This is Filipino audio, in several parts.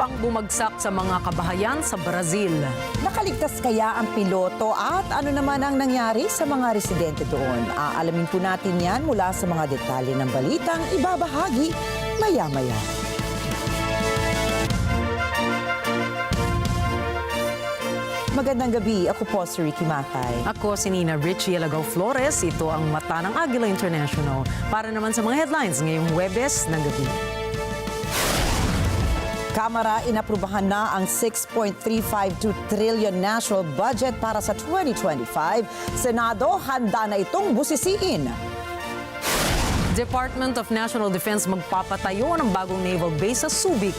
Pangbumagsak sa mga kabahayan sa Brazil. Nakaligtas kaya ang piloto at ano naman ang nangyari sa mga residente doon? Aalamin po natin yan mula sa mga detalye ng balitang ibabahagi maya-maya. Magandang gabi. Ako po si Ricky Matay. Ako si Nina Richie Alagaw Flores. Ito ang mata ng Agila International. Para naman sa mga headlines ngayong Huwebes ng gabi. Kamara inaprubahan na ang 6.352 trillion national budget para sa 2025. Senado handa na itong busisiin. Department of National Defense magpapatayo ng bagong naval base sa Subic.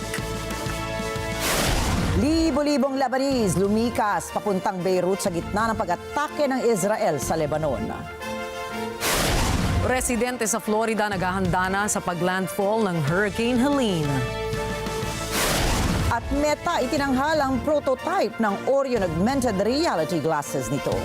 Libo-libong Lebanese lumikas papuntang Beirut sa gitna ng pag-atake ng Israel sa Lebanon. Residente sa Florida naghahanda na sa paglandfall ng Hurricane Helene. At Meta itinanghal ang prototype ng Oreo augmented reality glasses nito.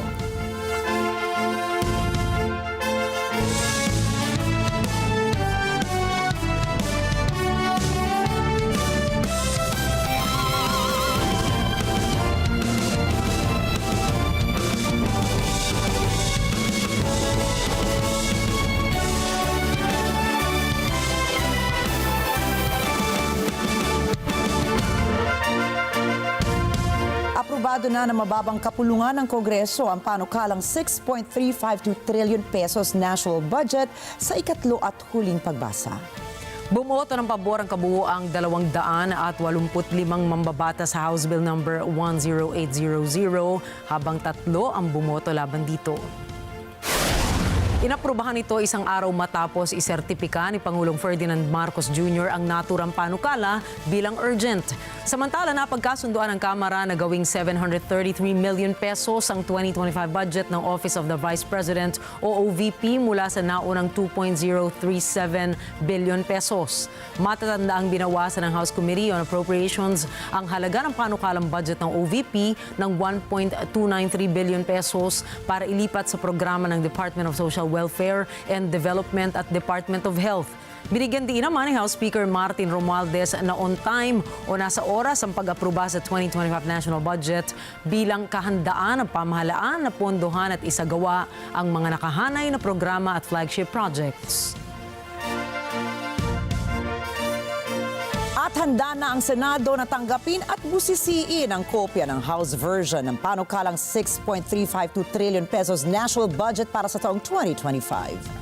Aprobado na ng mababang kapulungan ng Kongreso ang panukalang 6.352 trillion pesos national budget sa ikatlo at huling pagbasa. Bumoto ng pabor ang kabuuang 285 mambabatas sa House Bill number 10800 habang 3 ang bumoto laban dito. Inaprubahan ito isang araw matapos isertipika ni Pangulong Ferdinand Marcos Jr. ang naturang panukala bilang urgent. Samantala, napagkasunduan ng Kamara na gawing 733 million pesos ang 2025 budget ng Office of the Vice President o OVP mula sa naunang 2.037 billion pesos. Matatanda ang binawasan ng House Committee on Appropriations ang halaga ng panukalang budget ng OVP ng 1.293 billion pesos para ilipat sa programa ng Department of Social Welfare and Development at Department of Health. Binigyan din naman ni House Speaker Martin Romualdez na on time o nasa oras ang pag-aproba sa 2025 national budget bilang kahandaan ng pamahalaan na pondohan at isagawa ang mga nakahanay na programa at flagship projects. At handa na ang Senado na tanggapin at busisiin ang kopya ng House version ng panukalang 6.352 trillion pesos national budget para sa taong 2025.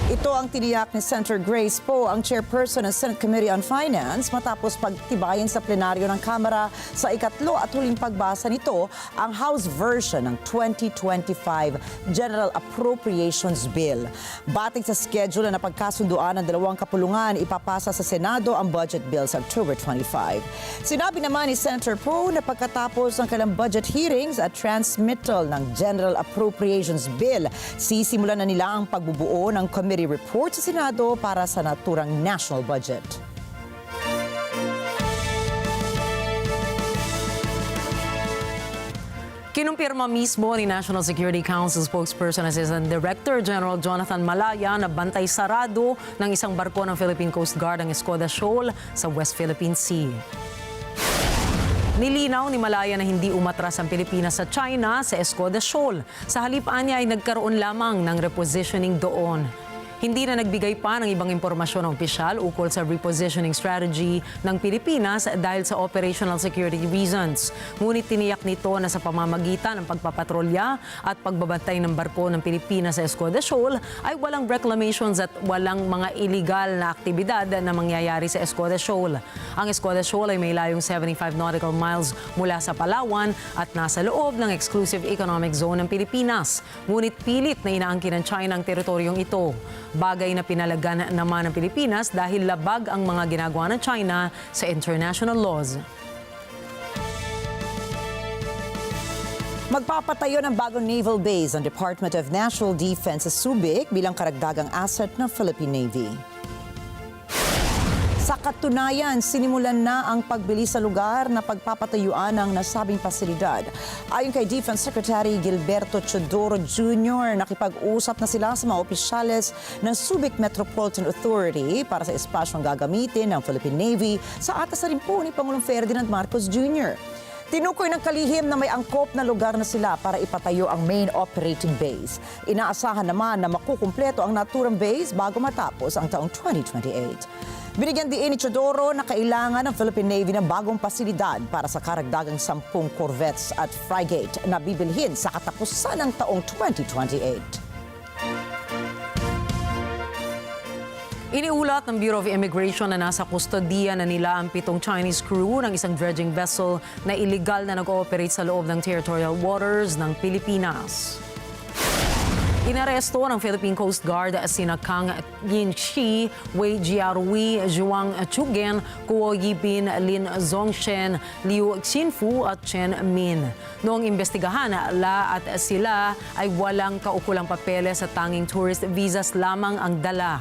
Ito ang tiniyak ni Senator Grace Poe, ang chairperson ng Senate Committee on Finance, matapos pagtibayin sa plenaryo ng Kamara sa ikatlo at huling pagbasa nito ang House version ng 2025 General Appropriations Bill. Batid sa schedule na napagkasunduan ng dalawang kapulungan, ipapasa sa Senado ang budget bill sa October 25. Sinabi naman ni Senator Poe na pagkatapos ng kanilang budget hearings at transmittal ng General Appropriations Bill, sisimulan na nila ang pagbubuo ng committee report sa Senado para sa naturang national budget. Kinumpirma mismo ni National Security Council spokesperson Assistant Director General Jonathan Malaya na bantay sarado ng isang barko ng Philippine Coast Guard ang Escoda Shoal sa West Philippine Sea. Nilinaw ni Malaya na hindi umatras ang Pilipinas sa China sa Escoda Shoal. Sa halip niya ay nagkaroon lamang ng repositioning doon. Hindi na nagbigay pa ng ibang impormasyon ng opisyal ukol sa repositioning strategy ng Pilipinas dahil sa operational security reasons. Ngunit tiniyak nito na sa pamamagitan ng pagpapatrolya at pagbabantay ng barko ng Pilipinas sa Escoda Shoal ay walang reclamations at walang mga illegal na aktibidad na mangyayari sa Escoda Shoal. Ang Escoda Shoal ay may layong 75 nautical miles mula sa Palawan at nasa loob ng exclusive economic zone ng Pilipinas. Ngunit pilit na inaangkin ng China ang teritoryong ito. Bagay na pinalagan naman ng Pilipinas dahil labag ang mga ginagawa ng China sa international laws. Magpapatayo ng bagong naval base ang Department of National Defense sa Subic bilang karagdagang asset ng Philippine Navy. Sa katunayan, sinimulan na ang pagbili sa lugar na pagpapatayuan ng nasabing pasilidad. Ayon kay Defense Secretary Gilberto Chodoro Jr., nakipag-usap na sila sa mga opisyales ng Subic Metropolitan Authority para sa espasyong gagamitin ng Philippine Navy sa atas na rin po ni Pangulong Ferdinand Marcos Jr. Tinukoy ng kalihim na may angkop na lugar na sila para ipatayo ang main operating base. Inaasahan naman na makukumpleto ang naturang base bago matapos ang taong 2028. Binigyan din ni Chodoro na kailangan ng Philippine Navy ng bagong pasilidad para sa karagdagang 10 corvettes at frigate na bibilhin sa katapusan ng taong 2028. Iniulat ng Bureau of Immigration na nasa kustodiya na nila ang 7 Chinese crew ng isang dredging vessel na iligal na nag-ooperate sa loob ng territorial waters ng Pilipinas. Inaresto ng Philippine Coast Guard sina Kang Yinxi, Wei Jiarui, Zhuang Chugen, Kuo Yibin, Lin Zongshen, Liu Xinfu at Chen Min. Noong imbestigahan, La at sila ay walang kaukulang papeles at tanging tourist visas lamang ang dala.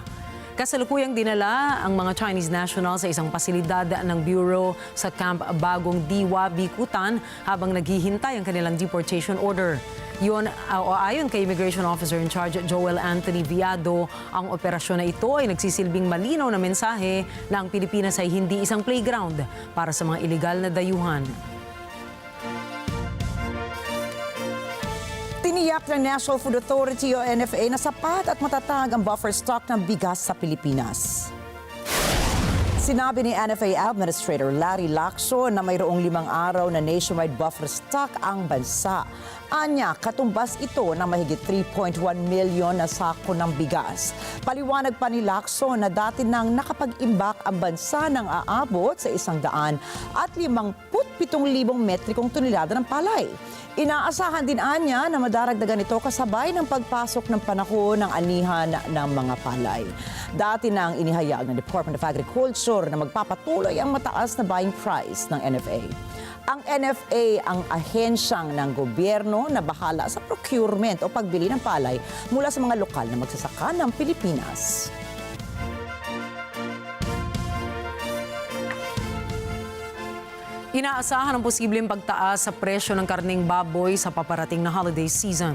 Kasalukuyang dinala ang mga Chinese nationals sa isang pasilidad ng Bureau sa Camp Bagong Diwa, Bikutan habang naghihintay ang kanilang deportation order. Ayon kay Immigration Officer in Charge Joel Anthony Viado, ang operasyon na ito ay nagsisilbing malinaw na mensahe na ang Pilipinas ay hindi isang playground para sa mga iligal na dayuhan. Tiniyak ng National Food Authority o NFA na sapat at matatag ang buffer stock ng bigas sa Pilipinas. Sinabi ni NFA Administrator Larry Lacson na mayroong 5 araw na nationwide buffer stock ang bansa. Anya, katumbas ito ng mahigit 3.1 million na sako ng bigas. Paliwanag pa ni Lacson na dati nang nakapag-imbak ang bansa ng aabot sa 157,000 metrikong tonelada ng palay. Inaasahan din anya na madaragdagan ito kasabay ng pagpasok ng panahon ng anihan ng mga palay. Dati nang inihayag ng Department of Agriculture na magpapatuloy ang mataas na buying price ng NFA. Ang NFA ang ahensyang ng gobyerno na bahala sa procurement o pagbili ng palay mula sa mga lokal na magsasaka ng Pilipinas. Inaasahan ang posibleng pagtaas sa presyo ng karneng baboy sa paparating na holiday season.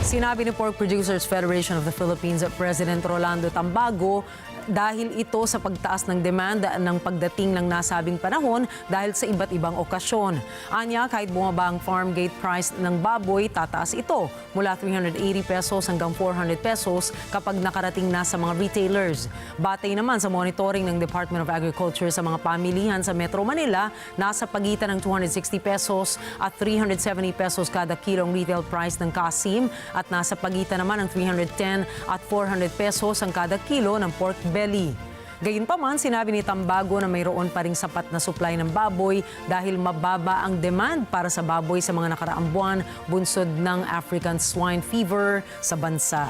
Sinabi ni Pork Producers Federation of the Philippines President Rolando Tambago dahil ito sa pagtaas ng demand ng pagdating ng nasabing panahon dahil sa iba't ibang okasyon. Anya, kahit bumaba ang farm gate price ng baboy, tataas ito mula 380 pesos hanggang 400 pesos kapag nakarating na sa mga retailers. Batay naman sa monitoring ng Department of Agriculture sa mga pamilihan sa Metro Manila, nasa pagitan ng 260 pesos at 370 pesos kada kilong retail price ng kasim at nasa pagitan naman ng 310 at 400 pesos ang kada kilo ng pork belly. Gayunpaman, sinabi ni Tambago na mayroon pa ring sapat na supply ng baboy dahil mababa ang demand para sa baboy sa mga nakaraang buwan bunsod ng African swine fever sa bansa.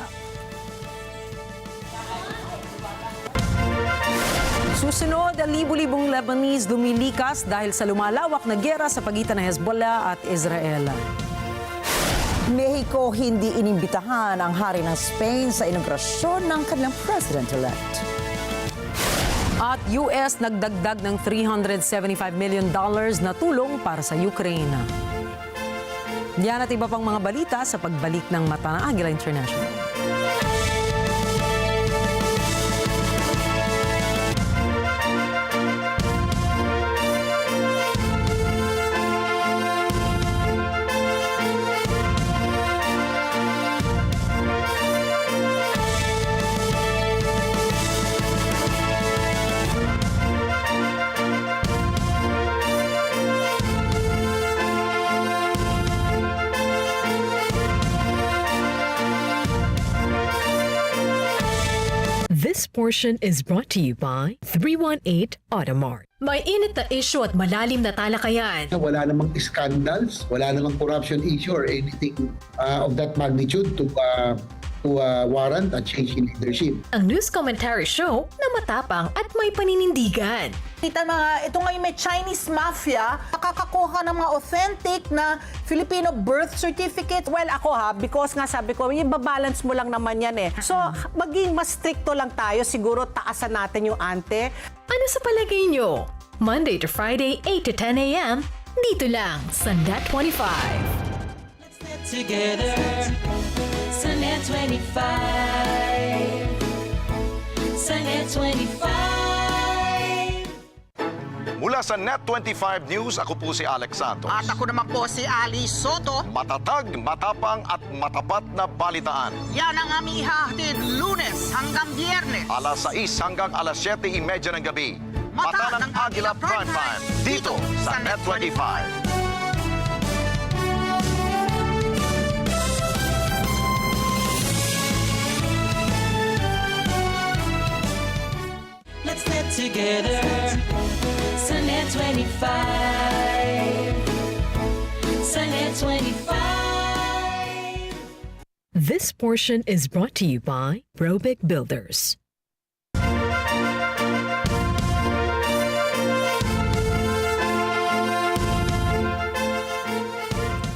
Susunod, libu-libong Lebanese lumilikas dahil sa lumalawak na giyera sa pagitan ng Hezbollah at Israel. Mexico hindi inimbitahan ang hari ng Spain sa inaugurasyon ng kanilang president-elect. At US nagdagdag ng $375 million na tulong para sa Ukraine. Yan at iba pang mga balita sa pagbalik ng Mata ng Agila International. This portion is brought to you by 318 Automart. May init na issue at malalim na talakayan. Wala namang scandals, wala namang corruption issue or anything of that magnitude to to warrant a change in leadership. Ang news commentary show na matapang at may paninindigan. Kita mga, ito ngayon may Chinese mafia, nakakakuha ng mga authentic na Filipino birth certificate. Well, ako because nga sabi ko, ibabalance mo lang naman yan eh. So, maging mas stricto lang tayo, siguro taasan natin yung ante. Ano sa palagay nyo? Monday to Friday, 8 to 10 a.m. Dito lang sa NET25. Together sa NET25 sa NET25. Mula sa NET25 News, ako po si Alex Santos. At ako naman po si Ali Soto. Matatag, matapang at matapat na balitaan. Yan ang aming ihahatid Lunes hanggang Biyernes. Alas 6 hanggang alas 7:30 ng gabi. Mata ng Agila Prime Time dito sa NET25. Let's net together sa NET25 sa NET25. This portion is brought to you by Robic Builders.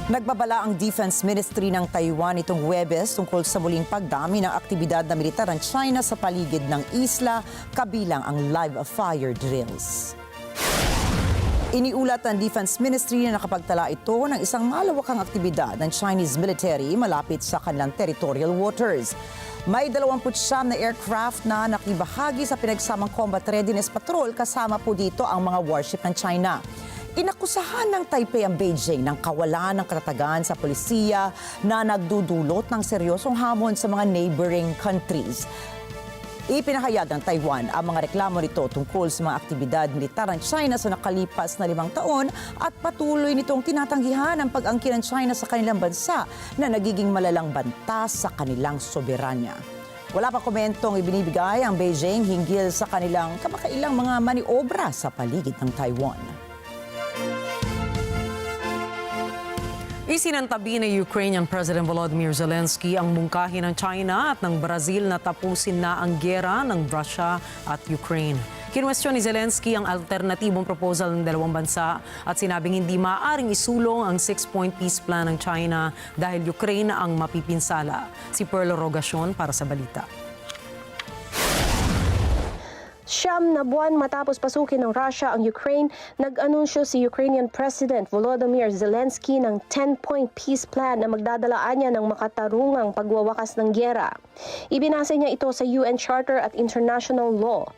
Nagbabala ang Defense Ministry ng Taiwan itong Huwebes tungkol sa muling pagdami ng aktibidad na militar ng China sa paligid ng isla, kabilang ang live fire drills. Iniulat ng Defense Ministry na nakapagtala ito ng isang malawakang aktibidad ng Chinese military malapit sa kanilang territorial waters. May 29 na aircraft na nakibahagi sa pinagsamang combat readiness patrol, kasama po dito ang mga warship ng China. Inakusahan ng Taipei ang Beijing ng kawalan ng katatagan sa polisiya na nagdudulot ng seryosong hamon sa mga neighboring countries. Ipinahayag ng Taiwan ang mga reklamo nito tungkol sa mga aktibidad militar ng China sa nakalipas na 5 taon at patuloy nitong tinatanggihan ang pag-angkin ng China sa kanilang bansa na nagiging malalang banta sa kanilang soberanya. Wala pa komentong ibinibigay ang Beijing hinggil sa kanilang kamakailang mga maniobra sa paligid ng Taiwan. Isinantabi ni Ukrainian President Volodymyr Zelensky ang mungkahi ng China at ng Brazil na tapusin na ang giyera ng Russia at Ukraine. Kinwestiyon ni Zelensky ang alternatibong proposal ng dalawang bansa at sinabing hindi maaaring isulong ang 6-point peace plan ng China dahil Ukraine ang mapipinsala. Si Perlo Rogacion para sa balita. 9 na buwan matapos pasukin ng Russia ang Ukraine, nag-anunsyo si Ukrainian President Volodymyr Zelensky ng 10-point peace plan na magdadalaan niya ng makatarungang pagwawakas ng giyera. Ibinasa niya ito sa UN Charter at international law.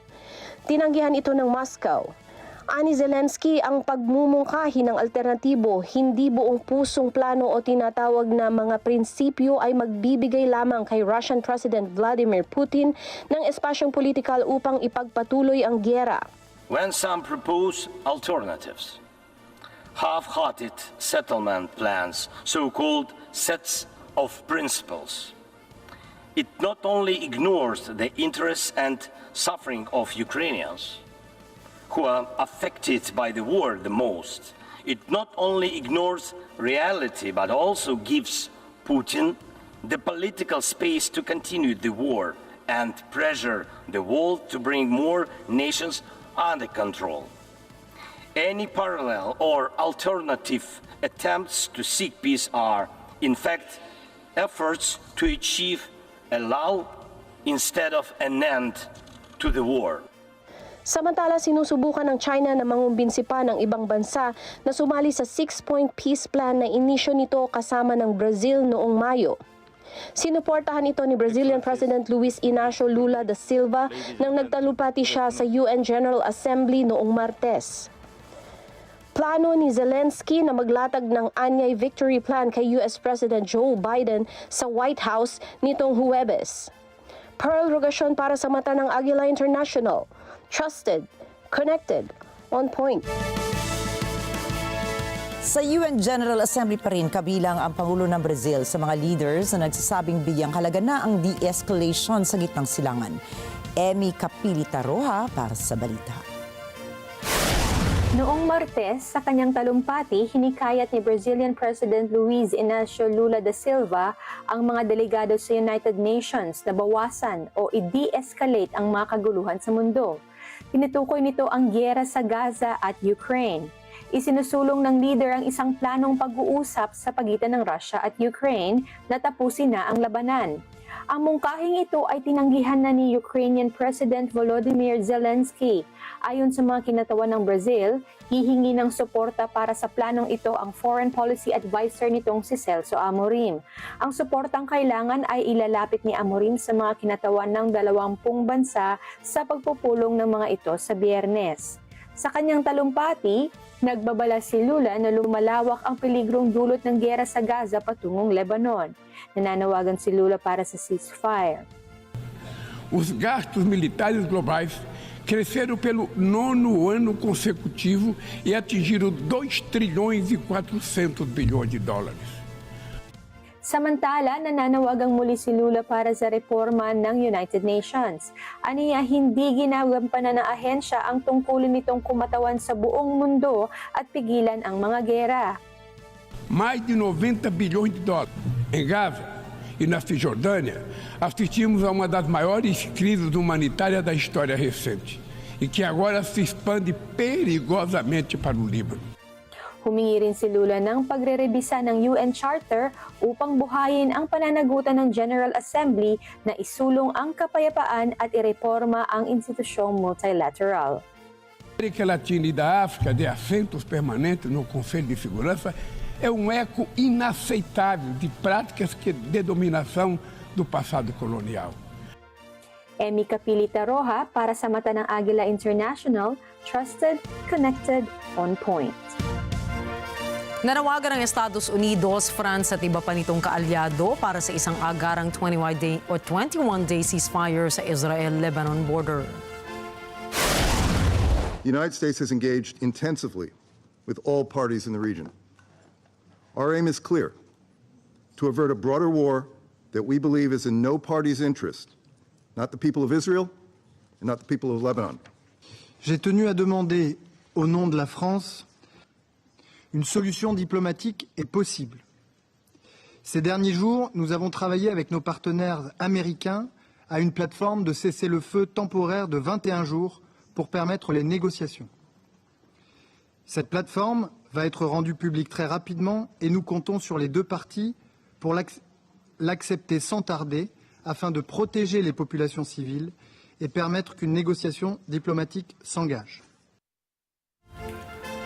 Tinanggihan ito ng Moscow. Ani Zelensky, ang pagmumungkahi ng alternatibo, hindi buong pusong plano o tinatawag na mga prinsipyo ay magbibigay lamang kay Russian President Vladimir Putin ng espasyong politikal upang ipagpatuloy ang giyera. When some propose alternatives, half-hearted settlement plans, so-called sets of principles, it not only ignores the interests and suffering of Ukrainians, who are affected by the war the most. It not only ignores reality, but also gives Putin the political space to continue the war and pressure the world to bring more nations under control. Any parallel or alternative attempts to seek peace are, in fact, efforts to achieve a law instead of an end to the war. Samantala, sinusubukan ng China na mangumbinsi pa ng ibang bansa na sumali sa 6-point peace plan na inisyo nito kasama ng Brazil noong Mayo. Sinuportahan ito ni Brazilian President Luiz Inácio Lula da Silva nang nagtalumpati siya sa UN General Assembly noong Martes. Plano ni Zelensky na maglatag ng Anyay Victory Plan kay US President Joe Biden sa White House nitong Huwebes. Pearl Rogacion para sa mata ng Agila International. Trusted, connected, on point. Sa UN General Assembly pa rin kabilang ang Pangulo ng Brazil sa mga leaders na nagsasabing bigyang halaga na ang de-escalation sa gitnang silangan. Emmy Capilita Roja para sa balita. Noong Martes, sa kanyang talumpati, hinikayat ni Brazilian President Luiz Inácio Lula da Silva ang mga delegado sa United Nations na bawasan o i-de-escalate ang mga kaguluhan sa mundo. Tinutukoy nito ang giyera sa Gaza at Ukraine. Isinusulong ng leader ang isang planong pag-uusap sa pagitan ng Russia at Ukraine na tapusin na ang labanan. Ang mungkahing ito ay tinanggihan na ni Ukrainian President Volodymyr Zelensky. Ayon sa mga kinatawan ng Brazil, hihingi ng suporta para sa planong ito ang Foreign Policy Advisor nitong si Celso Amorim. Ang suportang kailangan ay ilalapit ni Amorim sa mga kinatawan ng 20 bansa sa pagpupulong ng mga ito sa Biyernes. Sa kanyang talumpati, nagbabala si Lula na lumalawak ang peligrong dulot ng giyera sa Gaza patungong Lebanon. Nananawagan si Lula para sa ceasefire. Os gastos militares globais cresceram pelo 9º ano consecutivo e atingiram 2 trilhões e 400 bilhões de dólares. Samantala, nananawagang muli si Lula para sa reforma ng United Nations. Aniya, hindi ginagampanan ng ahensya ang tungkulin nitong kumatawan sa buong mundo at pigilan ang mga gera. Mais de 90 bilhões de dólares. Em Gaza e na Cisjordânia, assistimos a uma das maiores crises humanitárias da história recente e que agora se expande perigosamente para o Líbano. Humingi rin si Lula ng pagre-rebisa ng UN Charter upang buhayin ang pananagutan ng General Assembly na isulong ang kapayapaan at ireforma ang institusyong multilateral. A América Latina e da África de assentos permanentes no Conselho de Segurança é eco inaceitável de práticas de dominação do passado colonial. Emi Capilita Roja para sa mata ng Agila International, trusted, connected, on point. Nanawagan ng Estados Unidos, France at iba pa nitong kaalyado para sa isang agarang 21-day ceasefire sa Israel-Lebanon border. The United States has engaged intensively with all parties in the region. Our aim is clear: to avert a broader war that we believe is in no party's interest, not the people of Israel and not the people of Lebanon. J'ai tenu à demander, au nom de la France, une solution diplomatique est possible. Ces derniers jours, nous avons travaillé avec nos partenaires américains à une plateforme de cessez-le-feu temporaire de 21 jours pour permettre les négociations. Cette plateforme va être rendue publique très rapidement et nous comptons sur les deux parties pour l'accepter sans tarder afin de protéger les populations civiles et permettre qu'une négociation diplomatique s'engage.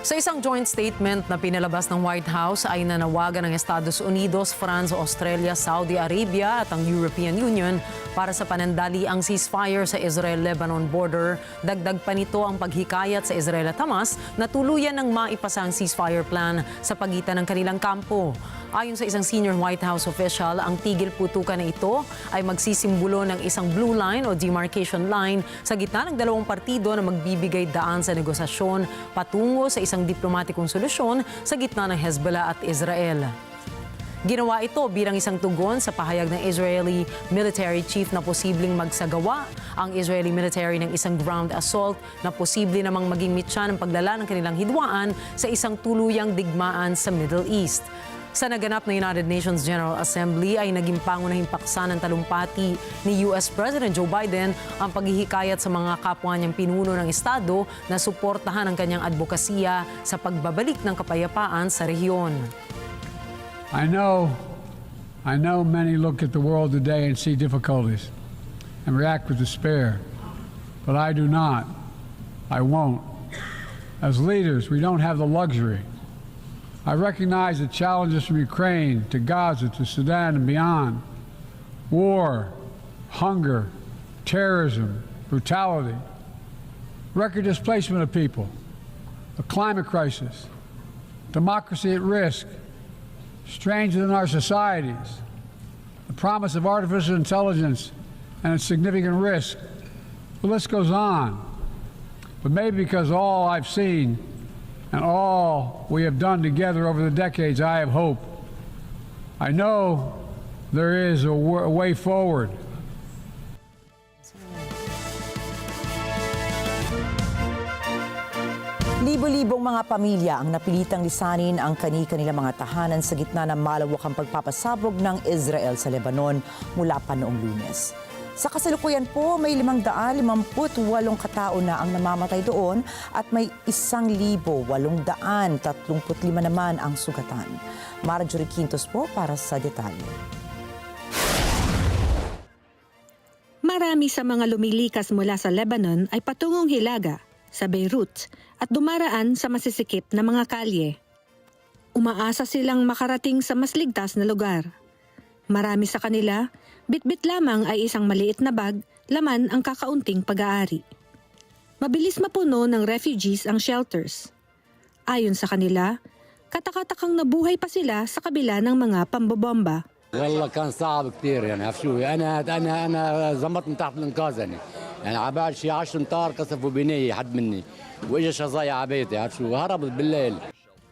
Sa isang joint statement na pinalabas ng White House ay nanawagan ng Estados Unidos, France, Australia, Saudi Arabia at ang European Union para sa panandaliang ceasefire sa Israel-Lebanon border. Dagdag pa nito ang paghikayat sa Israel at Hamas na tuluyan ng maipasa ang ceasefire plan sa pagitan ng kanilang kampo. Ayon sa isang senior White House official, ang tigil putukan na ito ay magsisimbolo ng isang blue line o demarcation line sa gitna ng dalawang partido na magbibigay daan sa negosasyon patungo sa isang diplomatikong solusyon sa gitna ng Hezbollah at Israel. Ginawa ito bilang isang tugon sa pahayag ng Israeli military chief na posibleng magsagawa ang Israeli military ng isang ground assault na posible namang maging mitya ng paglala ng kanilang hidwaan sa isang tuluyang digmaan sa Middle East. Sa naganap na United Nations General Assembly ay naging pangunahing paksa ng talumpati ni US President Joe Biden ang paghihikayat sa mga kapwa niyang pinuno ng Estado na suportahan ang kanyang advokasya sa pagbabalik ng kapayapaan sa rehiyon. I know many look at the world today and see difficulties and react with despair, but I do not. I won't. As leaders, we don't have the luxury. I recognize the challenges from Ukraine to Gaza to Sudan and beyond. War, hunger, terrorism, brutality, record displacement of people, a climate crisis, democracy at risk, strains within our societies, the promise of artificial intelligence and its significant risk. The list goes on. But maybe because all I've seen and all we have done together over the decades, I have hope. I know there is a way forward. Libo-libong mga pamilya ang napilitang lisanin ang kani-kanilang mga tahanan sa gitna ng malawakang pagpapasabog ng Israel sa Lebanon mula pa noong Lunes. Sa kasalukuyan po, may 558 katao na ang namamatay doon at may 1,835 naman ang sugatan. Marjorie Quintos po para sa detalye. Marami sa mga lumilikas mula sa Lebanon ay patungong Hilaga sa Beirut at dumaraan sa masisikip na mga kalye. Umaasa silang makarating sa mas ligtas na lugar. Marami sa kanila, bitbit lamang ay isang maliit na bag, laman ang kakaunting pag-aari. Mabilis mapuno ng refugees ang shelters. Ayon sa kanila, katakatakang nabuhay pa sila sa kabila ng mga pambobomba. والله كان صعب كثير يعني عرف شو انا زمطت من تحت الانقاذ يعني عبال شي 10 امتار قصفوا بنايه حد مني واجى شظايا على بيتي عرف شو هربت بالليل.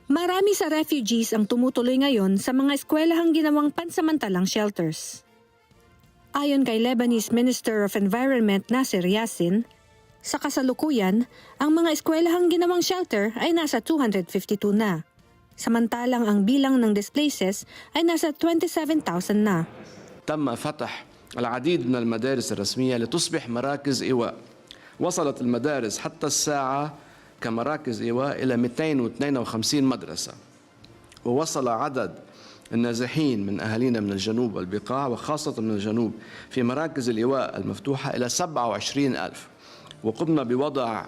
Marami sa refugees ang tumutuloy ngayon sa mga eskwelahang ginawang pansamantalang shelters. Ayon kay Lebanese Minister of Environment Nasser Yassin, sa kasalukuyan, ang mga eskwelahang ginawang shelter ay nasa 252 na. Samantalang ang bilang ng displaces ay nasa 27,000 na. تم فتح العديد من المدارس الرسمية لتصبح مراكز إيواء. وصلت المدارس حتى الساعة كمراكز إيواء إلى 252 مدرسة. ووصل عدد النازحين من أهالينا من الجنوب والبقاع وخاصة من الجنوب في مراكز الإيواء المفتوحة إلى 27,000. وقمنا بوضع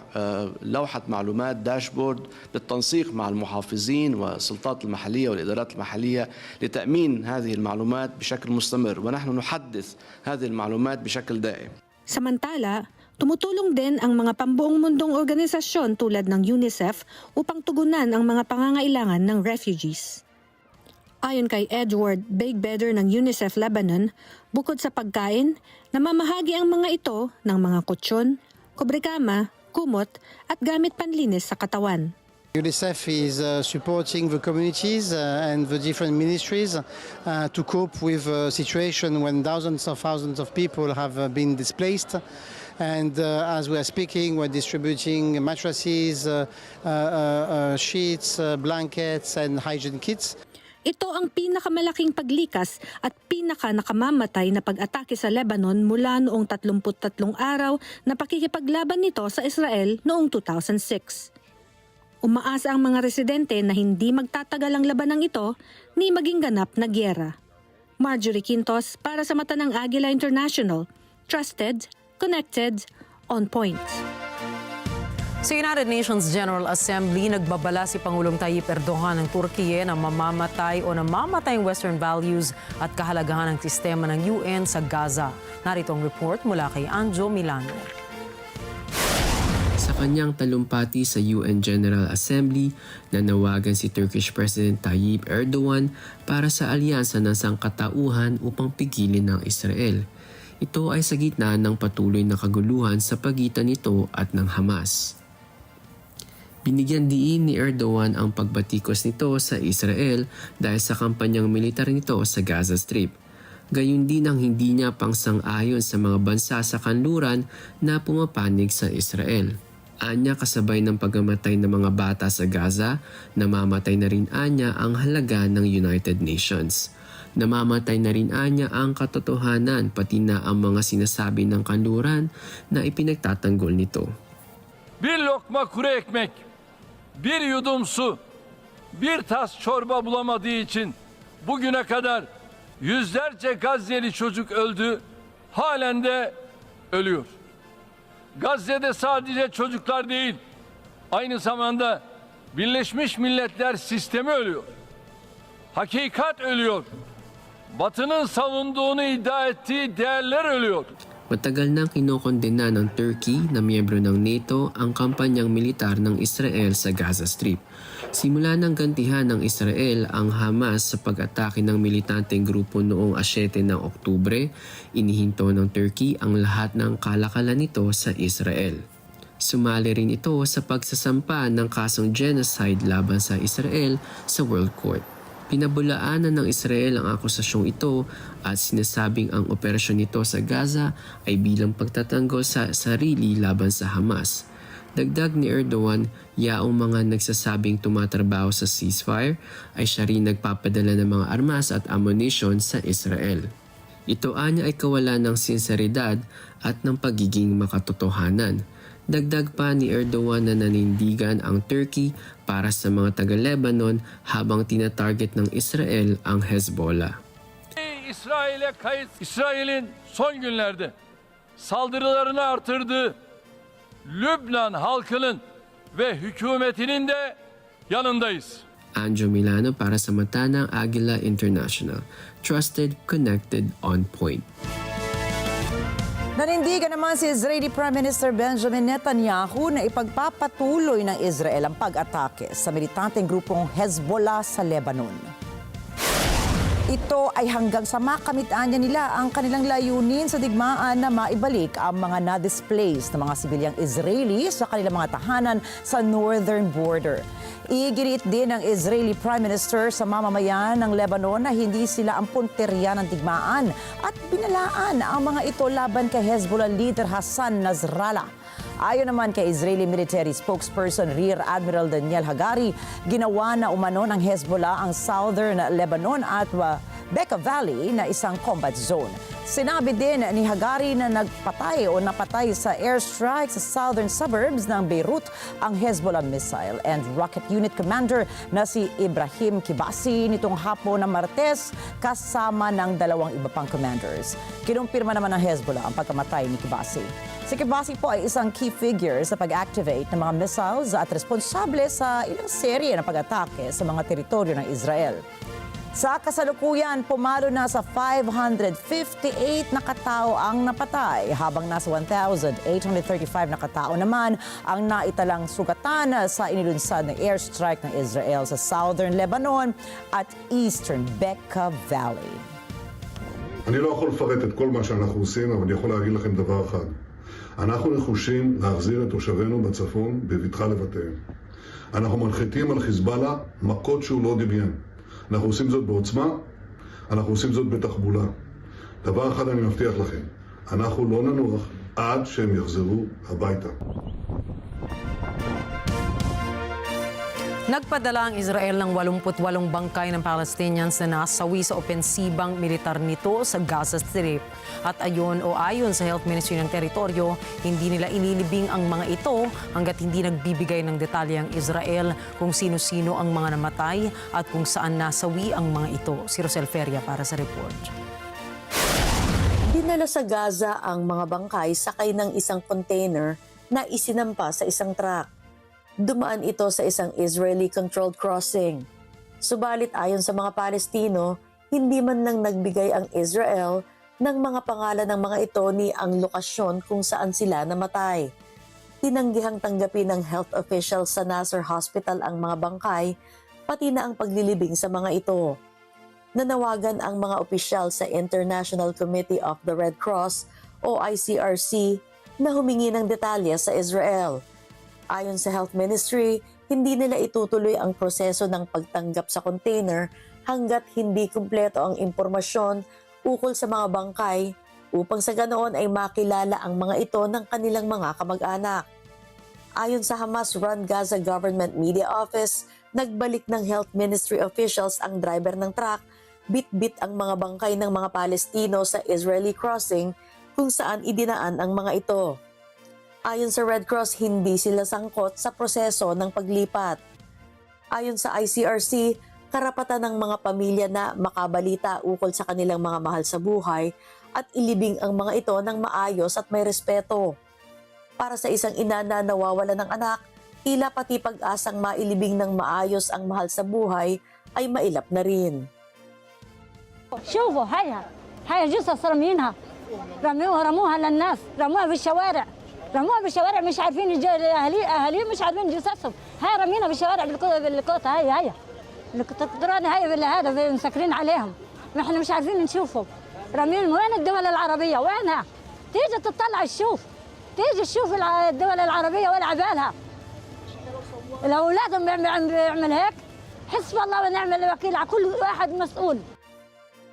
لوحة معلومات داشبورد بالتنسيق مع المحافظين والسلطات المحلية والإدارات المحلية لتأمين هذه المعلومات بشكل مستمر ونحن نحدث هذه المعلومات بشكل دائم. Samantala, tumutulong din ang mga pambuong mundong organisasyon tulad ng UNICEF upang tugunan ang mga pangangailangan ng refugees. Ayon kay Edward Beigbeder ng UNICEF Lebanon, bukod sa pagkain, namamahagi ang mga ito ng mga kutsyon, kubrekama, kumot at gamit panlinis sa katawan. UNICEF is supporting the communities and the different ministries to cope with a situation when thousands of people have been displaced. And as we are speaking, we're distributing mattresses, sheets, blankets and hygiene kits. Ito ang pinakamalaking paglikas at pinaka-nakamamatay na pag-atake sa Lebanon mula noong 33 araw na pakikipaglaban nito sa Israel noong 2006. Umaasa ang mga residente na hindi magtatagal ang labanang ito ni maging ganap na gyera. Marjorie Quintos para sa mata ng Agila International. Trusted, connected, on point. Sa United Nations General Assembly, nagbabala si Pangulong Tayyip Erdogan ng Turkiye na mamamatay o namamatay ang Western values at kahalagahan ng sistema ng UN sa Gaza. Narito ang report mula kay Anjo Milano. Sa kanyang talumpati sa UN General Assembly, nanawagan si Turkish President Tayyip Erdogan para sa alyansa ng sangkatauhan upang pigilin ng Israel. Ito ay sa gitna ng patuloy na kaguluhan sa pagitan nito at ng Hamas. Binigyan diin ni Erdogan ang pagbatikos nito sa Israel dahil sa kampanyang militar nito sa Gaza Strip. Gayun din ang hindi niya pangsang-ayon sa mga bansa sa kanluran na pumapanig sa Israel. Anya kasabay ng pagkamatay ng mga bata sa Gaza, namamatay na rin anya ang halaga ng United Nations. Namamatay na rin anya ang katotohanan pati na ang mga sinasabi ng kanluran na ipinagtatanggol nito. Bir lokma kuru ekmek, bir yudum su, bir tas çorba bulamadığı için bugüne kadar yüzlerce Gazze'li çocuk öldü, halen de ölüyor. Gazze'de sadece çocuklar değil, aynı zamanda Birleşmiş Milletler sistemi ölüyor. Hakikat ölüyor. Batı'nın savunduğunu iddia ettiği değerler ölüyor. Matagal nang kinokondena ng Turkey na miyembro ng NATO ang kampanyang militar ng Israel sa Gaza Strip. Simula ng gantihan ng Israel ang Hamas sa pag-atake ng militanteng grupo noong 7 ng Oktubre, inihinto ng Turkey ang lahat ng kalakalan nito sa Israel. Sumali rin ito sa pagsasampa ng kasong genocide laban sa Israel sa World Court. Pinabulaanan ng Israel ang akusasyong ito at sinasabing ang operasyon nito sa Gaza ay bilang pagtatanggol sa sarili laban sa Hamas. Dagdag ni Erdogan, yaong mga nagsasabing tumatrabaho sa ceasefire ay siya rin nagpapadala ng mga armas at ammunition sa Israel. Ito anya ay kawalan ng sinseridad at ng pagiging makatotohanan. Dagdag pa ni Erdogan na nanindigan ang Turkey para sa mga taga-Lebanon habang tinatarget ng Israel ang Hezbollah. İsrail'in son günlerde saldırılarını artırdığı Lübnan halkının ve hükümetinin de yanındayız. Anjo Milano para sa mata ng Agila International. Trusted, connected, on point. Nanindigan naman si Israeli Prime Minister Benjamin Netanyahu na ipagpapatuloy ng Israel ang pag-atake sa militanteng grupong Hezbollah sa Lebanon. Ito ay hanggang sa makamitaan nila ang kanilang layunin sa digmaan na maibalik ang mga na-displaced na mga sibilyang Israeli sa kanilang mga tahanan sa northern border. Iginit din ng Israeli Prime Minister sa mamamayan ng Lebanon na hindi sila ang punterya ng digmaan at binalaan ang mga ito laban kay Hezbollah leader Hassan Nasrallah. Ayon naman kay Israeli military spokesperson Rear Admiral Daniel Hagari, ginawa na umano ng Hezbollah ang southern Lebanon at Bekaa Valley na isang combat zone. Sinabi din ni Hagari na napatay sa airstrike sa southern suburbs ng Beirut ang Hezbollah missile and rocket unit commander na si Ibrahim Kibasi nitong hapon ng Martes kasama ng dalawang iba pang commanders. Kinumpirma naman ng Hezbollah ang pagkamatay ni Kibasi. Si Kibasi po ay isang key figure sa pag-activate ng mga missiles at responsable sa ilang serye ng pag-atake sa mga teritoryo ng Israel. Sa kasalukuyan, pumalo na sa 558 na katao ang napatay, habang nasa 1,835 na katao naman ang naitalang sugatan sa inilunsad ng airstrike ng Israel sa southern Lebanon at eastern Bekaa Valley. אני לא יכול לפרט את כל מה שאנחנו עושים, אבל אני יכול להגיד לכם דבר אחד. אנחנו נחושים להחזיר את תושבינו בצפון בבטחה לבתיהם. אנחנו מנחיתים על חיזבאללה מכות שהוא לא דמיין. אנחנו עושים זאת בעוצמה, אנחנו עושים זאת בתחבולה. דבר אחד אני מבטיח לכם, אנחנו לא ננוח עד שהם יחזרו הביתה. Nagpadala ang Israel ng 88 bangkay ng Palestinians na nasawi sa opensibang militar nito sa Gaza Strip. At ayon sa Health Ministry ng teritoryo, hindi nila inilibing ang mga ito hanggat hindi nagbibigay ng detalye ang Israel kung sino-sino ang mga namatay at kung saan nasawi ang mga ito. Si Rosel Feria para sa report. Dinala sa Gaza ang mga bangkay sakay ng isang container na isinampa sa isang truck. Dumaan ito sa isang Israeli-controlled crossing. Subalit ayon sa mga Palestino, hindi man lang nagbigay ang Israel ng mga pangalan ng mga ito ni ang lokasyon kung saan sila namatay. Tinanggihang tanggapin ng health officials sa Nasser Hospital ang mga bangkay, pati na ang paglilibing sa mga ito. Nanawagan ang mga opisyal sa International Committee of the Red Cross o ICRC na humingi ng detalye sa Israel. Ayon sa Health Ministry, hindi nila itutuloy ang proseso ng pagtanggap sa container hanggat hindi kumpleto ang impormasyon ukol sa mga bangkay upang sa ganoon ay makilala ang mga ito ng kanilang mga kamag-anak. Ayon sa Hamas-run Gaza Government Media Office, nagbalik ng Health Ministry officials ang driver ng truck, bit-bit ang mga bangkay ng mga Palestino sa Israeli crossing kung saan idinaan ang mga ito. Ayon sa Red Cross, hindi sila sangkot sa proseso ng paglipat. Ayon sa ICRC, karapatan ng mga pamilya na makabalita ukol sa kanilang mga mahal sa buhay at ilibing ang mga ito ng maayos at may respeto. Para sa isang ina na nawawala ng anak, tila pati pag-asang mailibing ng maayos ang mahal sa buhay ay mailap na rin. شوفوا هيا جثث رمينها رموها للناس رموها بالشوارع رموها بالشوارع مش عارفين اهالي مش عارفين جثثهم هاي رمينا بالشوارع بالكوتا هيا الكتروني هاي هذا مسكرين عليهم ما احنا مش عارفين نشوفهم رمينا. وين الدول العربيه وينها؟ تيجي تطلع تشوف تيجي تشوف الدول العربيه ولا عبالها الاولاد بيعمل هيك حسب الله ونعم الوكيل على كل واحد مسؤول.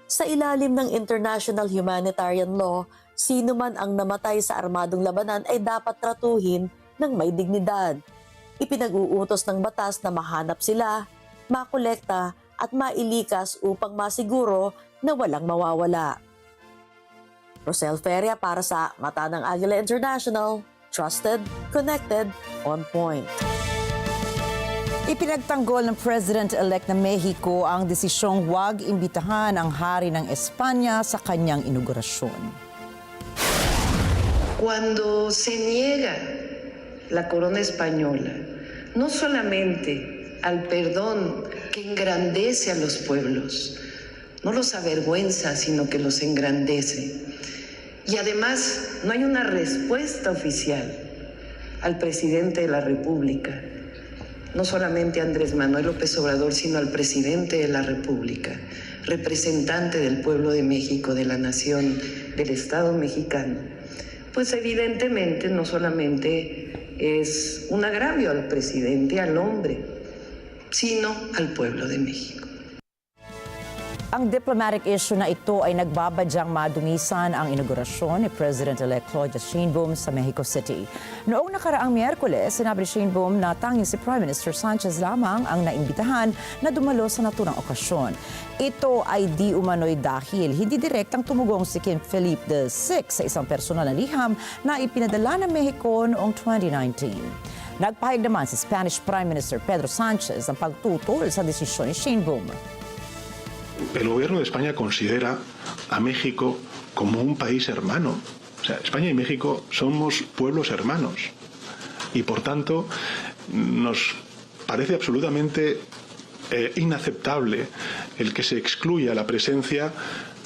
Sa ilalim ng international humanitarian law, sino man ang namatay sa armadong labanan ay dapat tratuhin ng may dignidad. Ipinag-uutos ng batas na mahanap sila, makolekta at mailikas upang masiguro na walang mawawala. Rosel Feria para sa Mata ng Agila International, trusted, connected, on point. Ipinagtanggol ng President-elect na Mexico ang desisyong huwag imbitahan ang hari ng Espanya sa kanyang inaugurasyon. Cuando se niega la corona española, no solamente al perdón que engrandece a los pueblos, no los avergüenza, sino que los engrandece. Y además no hay una respuesta oficial al presidente de la República, no solamente a Andrés Manuel López Obrador, sino al presidente de la República, representante del pueblo de México, de la nación, del Estado mexicano. Pues evidentemente no solamente es un agravio al presidente, al hombre, sino al pueblo de México. Ang diplomatic issue na ito ay nagbabadyang madungisan ang inaugurasyon ni President-elect Claudia Sheinbaum sa Mexico City. Noong nakaraang Miyerkules, sinabi ni Sheinbaum na tanging si Prime Minister Sanchez lamang ang naimbitahan na dumalo sa naturang okasyon. Ito ay di umano'y dahil hindi direktang tumugong si King Felipe VI sa isang personal na liham na ipinadala ng Mexico noong 2019. Nagpahayag naman si Spanish Prime Minister Pedro Sánchez ang pagtutol sa desisyon ni Sheinbaum. El gobierno de España considera a México como un país hermano. O sea, España y México somos pueblos hermanos. Y por tanto, nos parece absolutamente inaceptable el que se excluya la presencia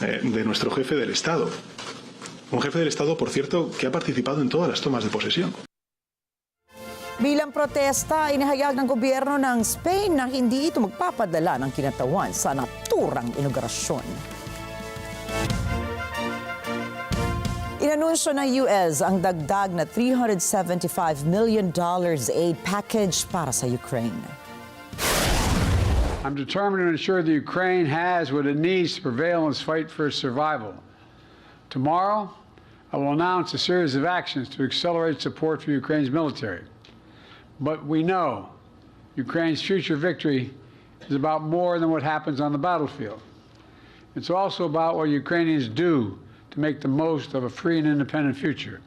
de nuestro jefe del Estado. Un jefe del Estado, por cierto, que ha participado en todas las tomas de posesión. Bilang protesta, inihayag ng gobyerno ng Spain na hindi ito magpapadala ng kinatawan sa naturang inaugurasyon. Inanunsyo ng US ang dagdag na $375 million aid package para sa Ukraine. I'm determined to ensure the Ukraine has what it needs to prevail in its fight for its survival. Tomorrow, I will announce a series of actions to accelerate support for Ukraine's military. But we know Ukraine's future victory is about more than what happens on the battlefield. It's also about what Ukrainians do to make the most of a free and independent future.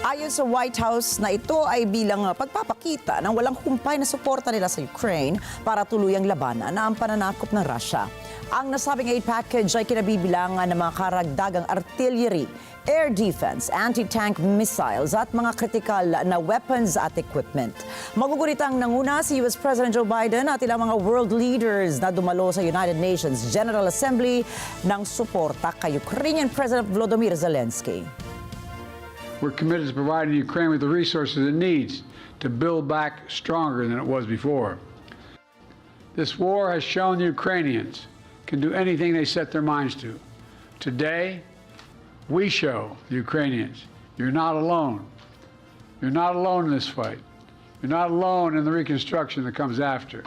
Ayon sa White House na ito ay bilang pagpapakita ng walang humpay na suporta nila sa Ukraine para tuluyang labanan ang pananakop ng Russia. Ang nasabing aid package ay kinabibilangan ng mga karagdagang artillery, air defense, anti-tank missiles at mga kritikal na weapons at equipment. Magugunitang nanguna si US President Joe Biden at ilang mga world leaders na dumalo sa United Nations General Assembly ng suporta kay Ukrainian President Volodymyr Zelensky. We're committed to providing Ukraine with the resources it needs to build back stronger than it was before. This war has shown the Ukrainians can do anything they set their minds to. Today, we show the Ukrainians, you're not alone. You're not alone in this fight. You're not alone in the reconstruction that comes after.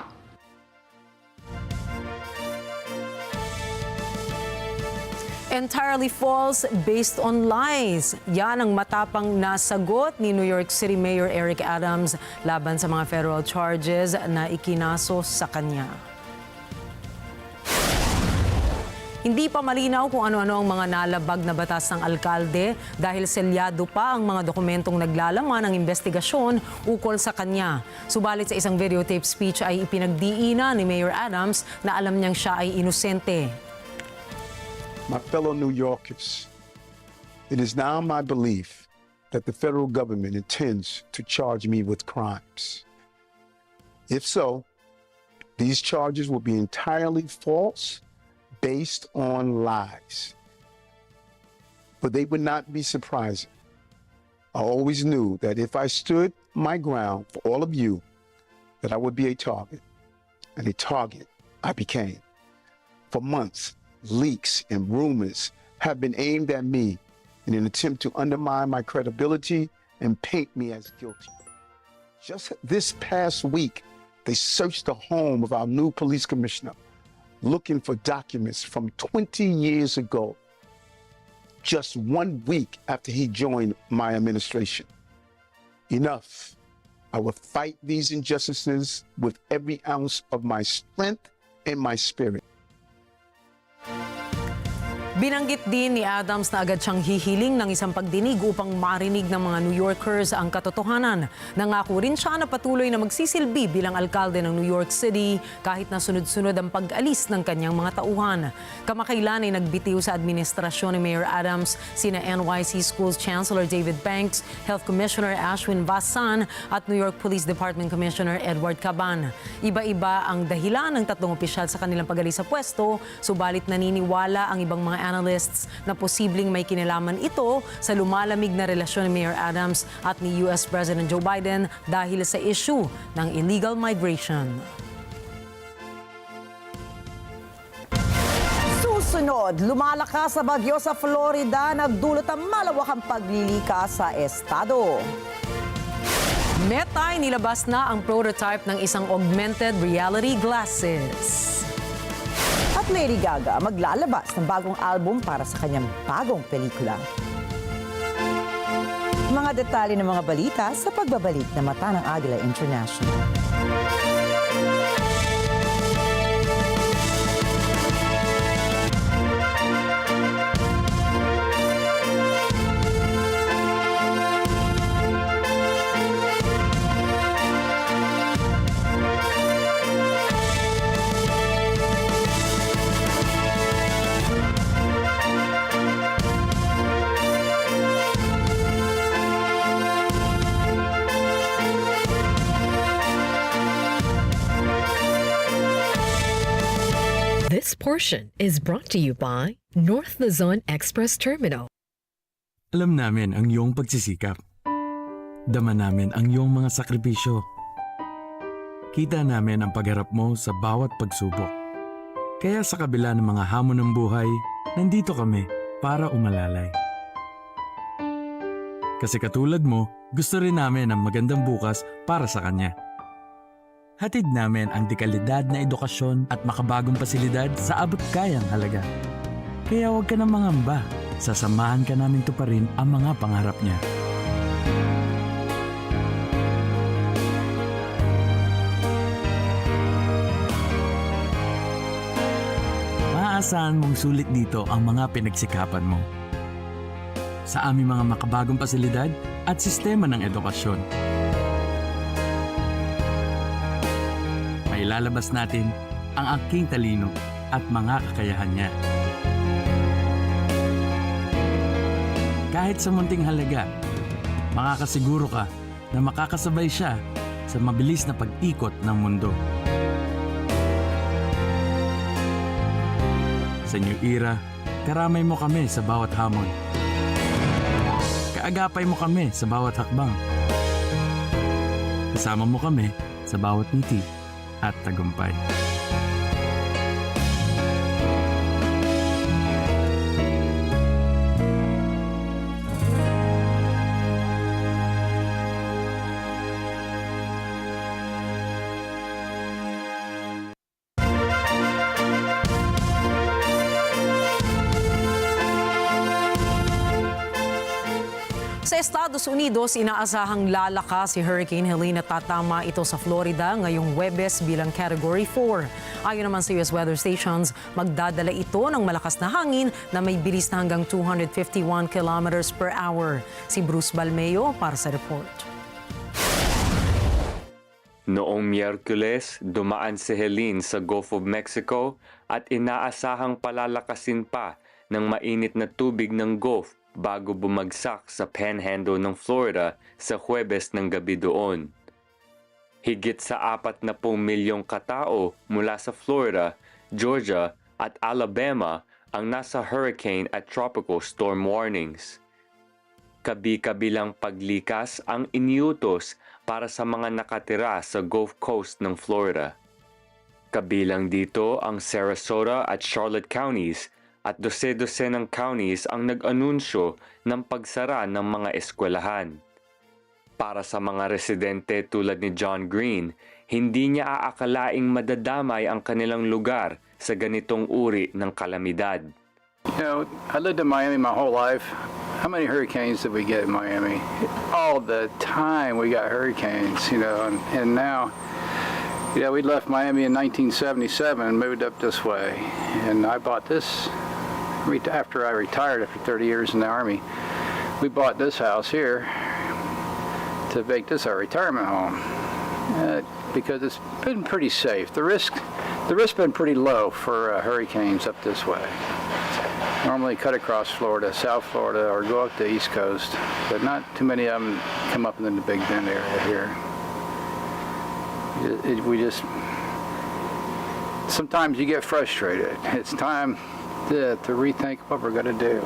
Entirely false based on lies. Yan ang matapang na sagot ni New York City Mayor Eric Adams laban sa mga federal charges na ikinaso sa kanya. Hindi pa malinaw kung ano-ano ang mga nalabag na batas ng alkalde dahil selyado pa ang mga dokumentong naglalaman ng investigasyon ukol sa kanya. Subalit sa isang videotape speech ay ipinagdiinan ni Mayor Adams na alam niyang siya ay inosente. My fellow New Yorkers, it is now my belief that the federal government intends to charge me with crimes. If so, these charges will be entirely false, based on lies. But they would not be surprising. I always knew that if I stood my ground for all of you, that I would be a target. And a target I became. For months, leaks and rumors have been aimed at me in an attempt to undermine my credibility and paint me as guilty. Just this past week, they searched the home of our new police commissioner, looking for documents from 20 years ago, just 1 week after he joined my administration. Enough. I will fight these injustices with every ounce of my strength and my spirit. Binanggit din ni Adams na agad siyang hihiling ng isang pagdinig upang marinig ng mga New Yorkers ang katotohanan. Nangako rin siya na patuloy na magsisilbi bilang alkalde ng New York City kahit na sunod-sunod ang pag-alis ng kanyang mga tauhan. Kamakailan ay nagbitiw sa administrasyon ni Mayor Adams sina NYC Schools Chancellor David Banks, Health Commissioner Ashwin Vasan at New York Police Department Commissioner Edward Caban. Iba-iba ang dahilan ng tatlong opisyal sa kanilang pag-alis sa pwesto, subalit naniniwala ang ibang mga analysts na posibleng may kinalaman ito sa lumalamig na relasyon ni Mayor Adams at ni US President Joe Biden dahil sa issue ng illegal migration. Susunod, lumalakas sa bagyo sa Florida, nagdulot ang malawakang paglilikas sa estado. Meta ay nilabas na ang prototype ng isang augmented reality glasses. At Lady Gaga maglalabas ng bagong album para sa kanyang bagong pelikula. Mga detalye ng mga balita sa pagbabalik na Mata ng Agila International. This portion is brought to you by North Luzon Express Terminal. Alam namin ang iyong pagsisikap. Dama namin ang iyong mga sakripisyo. Kita namin ang pagharap mo sa bawat pagsubok. Kaya sa kabila ng mga hamon ng buhay, nandito kami para umalalay. Kasi katulad mo, gusto rin namin ang magandang bukas para sa kanya. Hatid namin ang dekalidad na edukasyon at makabagong pasilidad sa abot kayang halaga. Kaya huwag ka nang mangamba, sasamahan ka namin tuparin ang mga pangarap niya. Maaasahan mong sulit dito ang mga pinagsikapan mo. Sa aming mga makabagong pasilidad at sistema ng edukasyon. Ilalabas natin ang aking talino at mga kakayahan niya. Kahit sa munting halaga, makakasiguro ka na makakasabay siya sa mabilis na pag-ikot ng mundo. Sa New Era, karamay mo kami sa bawat hamon. Kaagapay mo kami sa bawat hakbang. Kasama mo kami sa bawat ngiti at tagumpay. Sa Estados Unidos, inaasahang lalakas si Hurricane Helene at tatama ito sa Florida ngayong Huwebes bilang Category 4. Ayon naman sa US weather stations, magdadala ito ng malakas na hangin na may bilis na hanggang 251 kilometers per hour. Si Bruce Balmeo para sa report. Noong Miyerkules, dumaan si Helene sa Gulf of Mexico at inaasahang palalakasin pa ng mainit na tubig ng Gulf bago bumagsak sa panhandle ng Florida sa Huwebes ng gabi doon. Higit sa 40 milyong katao mula sa Florida, Georgia at Alabama ang nasa hurricane at tropical storm warnings. Kabi-kabilang paglikas ang iniutos para sa mga nakatira sa Gulf Coast ng Florida. Kabilang dito ang Sarasota at Charlotte counties at 12 ng counties ang nag-anunsyo ng pagsara ng mga eskwelahan. Para sa mga residente tulad ni John Green, hindi niya aakalaing madadamay ang kanilang lugar sa ganitong uri ng kalamidad. You know, I lived in Miami my whole life. how many hurricanes did we get in Miami? All the time we got hurricanes, you know, and now, yeah, we left Miami in 1977 and moved up this way. And I bought this after I retired after 30 years in the Army. We bought this house here to make this our retirement home because it's been pretty safe. The risk's been pretty low for hurricanes up this way. Normally cut across Florida, South Florida, or go up the East Coast, but not too many of them come up in the Big Bend area here. Sometimes you get frustrated. It's time to rethink what we're going to do.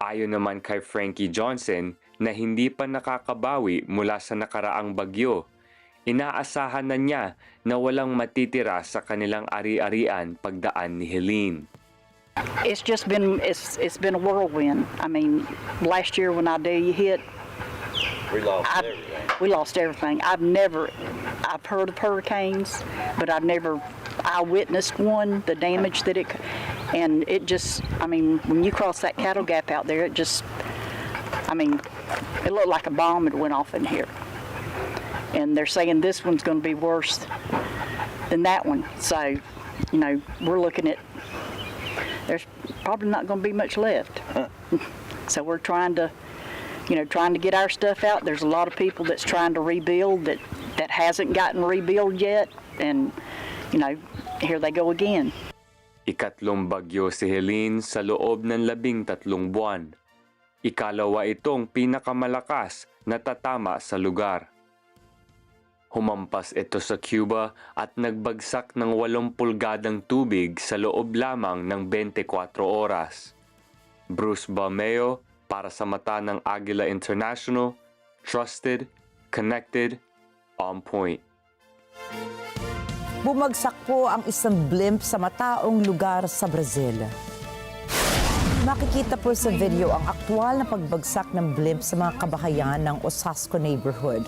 Ayon naman kay Frankie Johnson na hindi pa nakakabawi mula sa nakaraang bagyo, inaasahan na niya na walang matitira sa kanilang ari-arian pagdaan ni Helene. It's just been it's been a whirlwind. I mean, last year when Idea hit, we lost everything. I've heard of hurricanes, but I've never eyewitnessed one. The damage that it just. I mean, when you cross that cattle gap out there, it looked like a bomb that went off in here. And they're saying this one's going to be worse than that one. So, you know, we're looking at. There's probably not going to be much left. So we're trying to get our stuff out. There's a lot of people that's trying to rebuild that hasn't gotten rebuilt yet. And, you know, here they go again. Ikatlong bagyo si Helene sa loob ng 13 buwan. Ikalawa itong pinakamalakas na tatama sa lugar. Humampas ito sa Cuba at nagbagsak ng 8 pulgadang tubig sa loob lamang ng 24 oras. Bruce Balmeo para sa mata ng Agila International, trusted, connected, on point. Bumagsak po ang isang blimp sa mataong lugar sa Brazil. Makikita po sa video ang aktwal na pagbagsak ng blimp sa mga kabahayan ng Osasco neighborhood.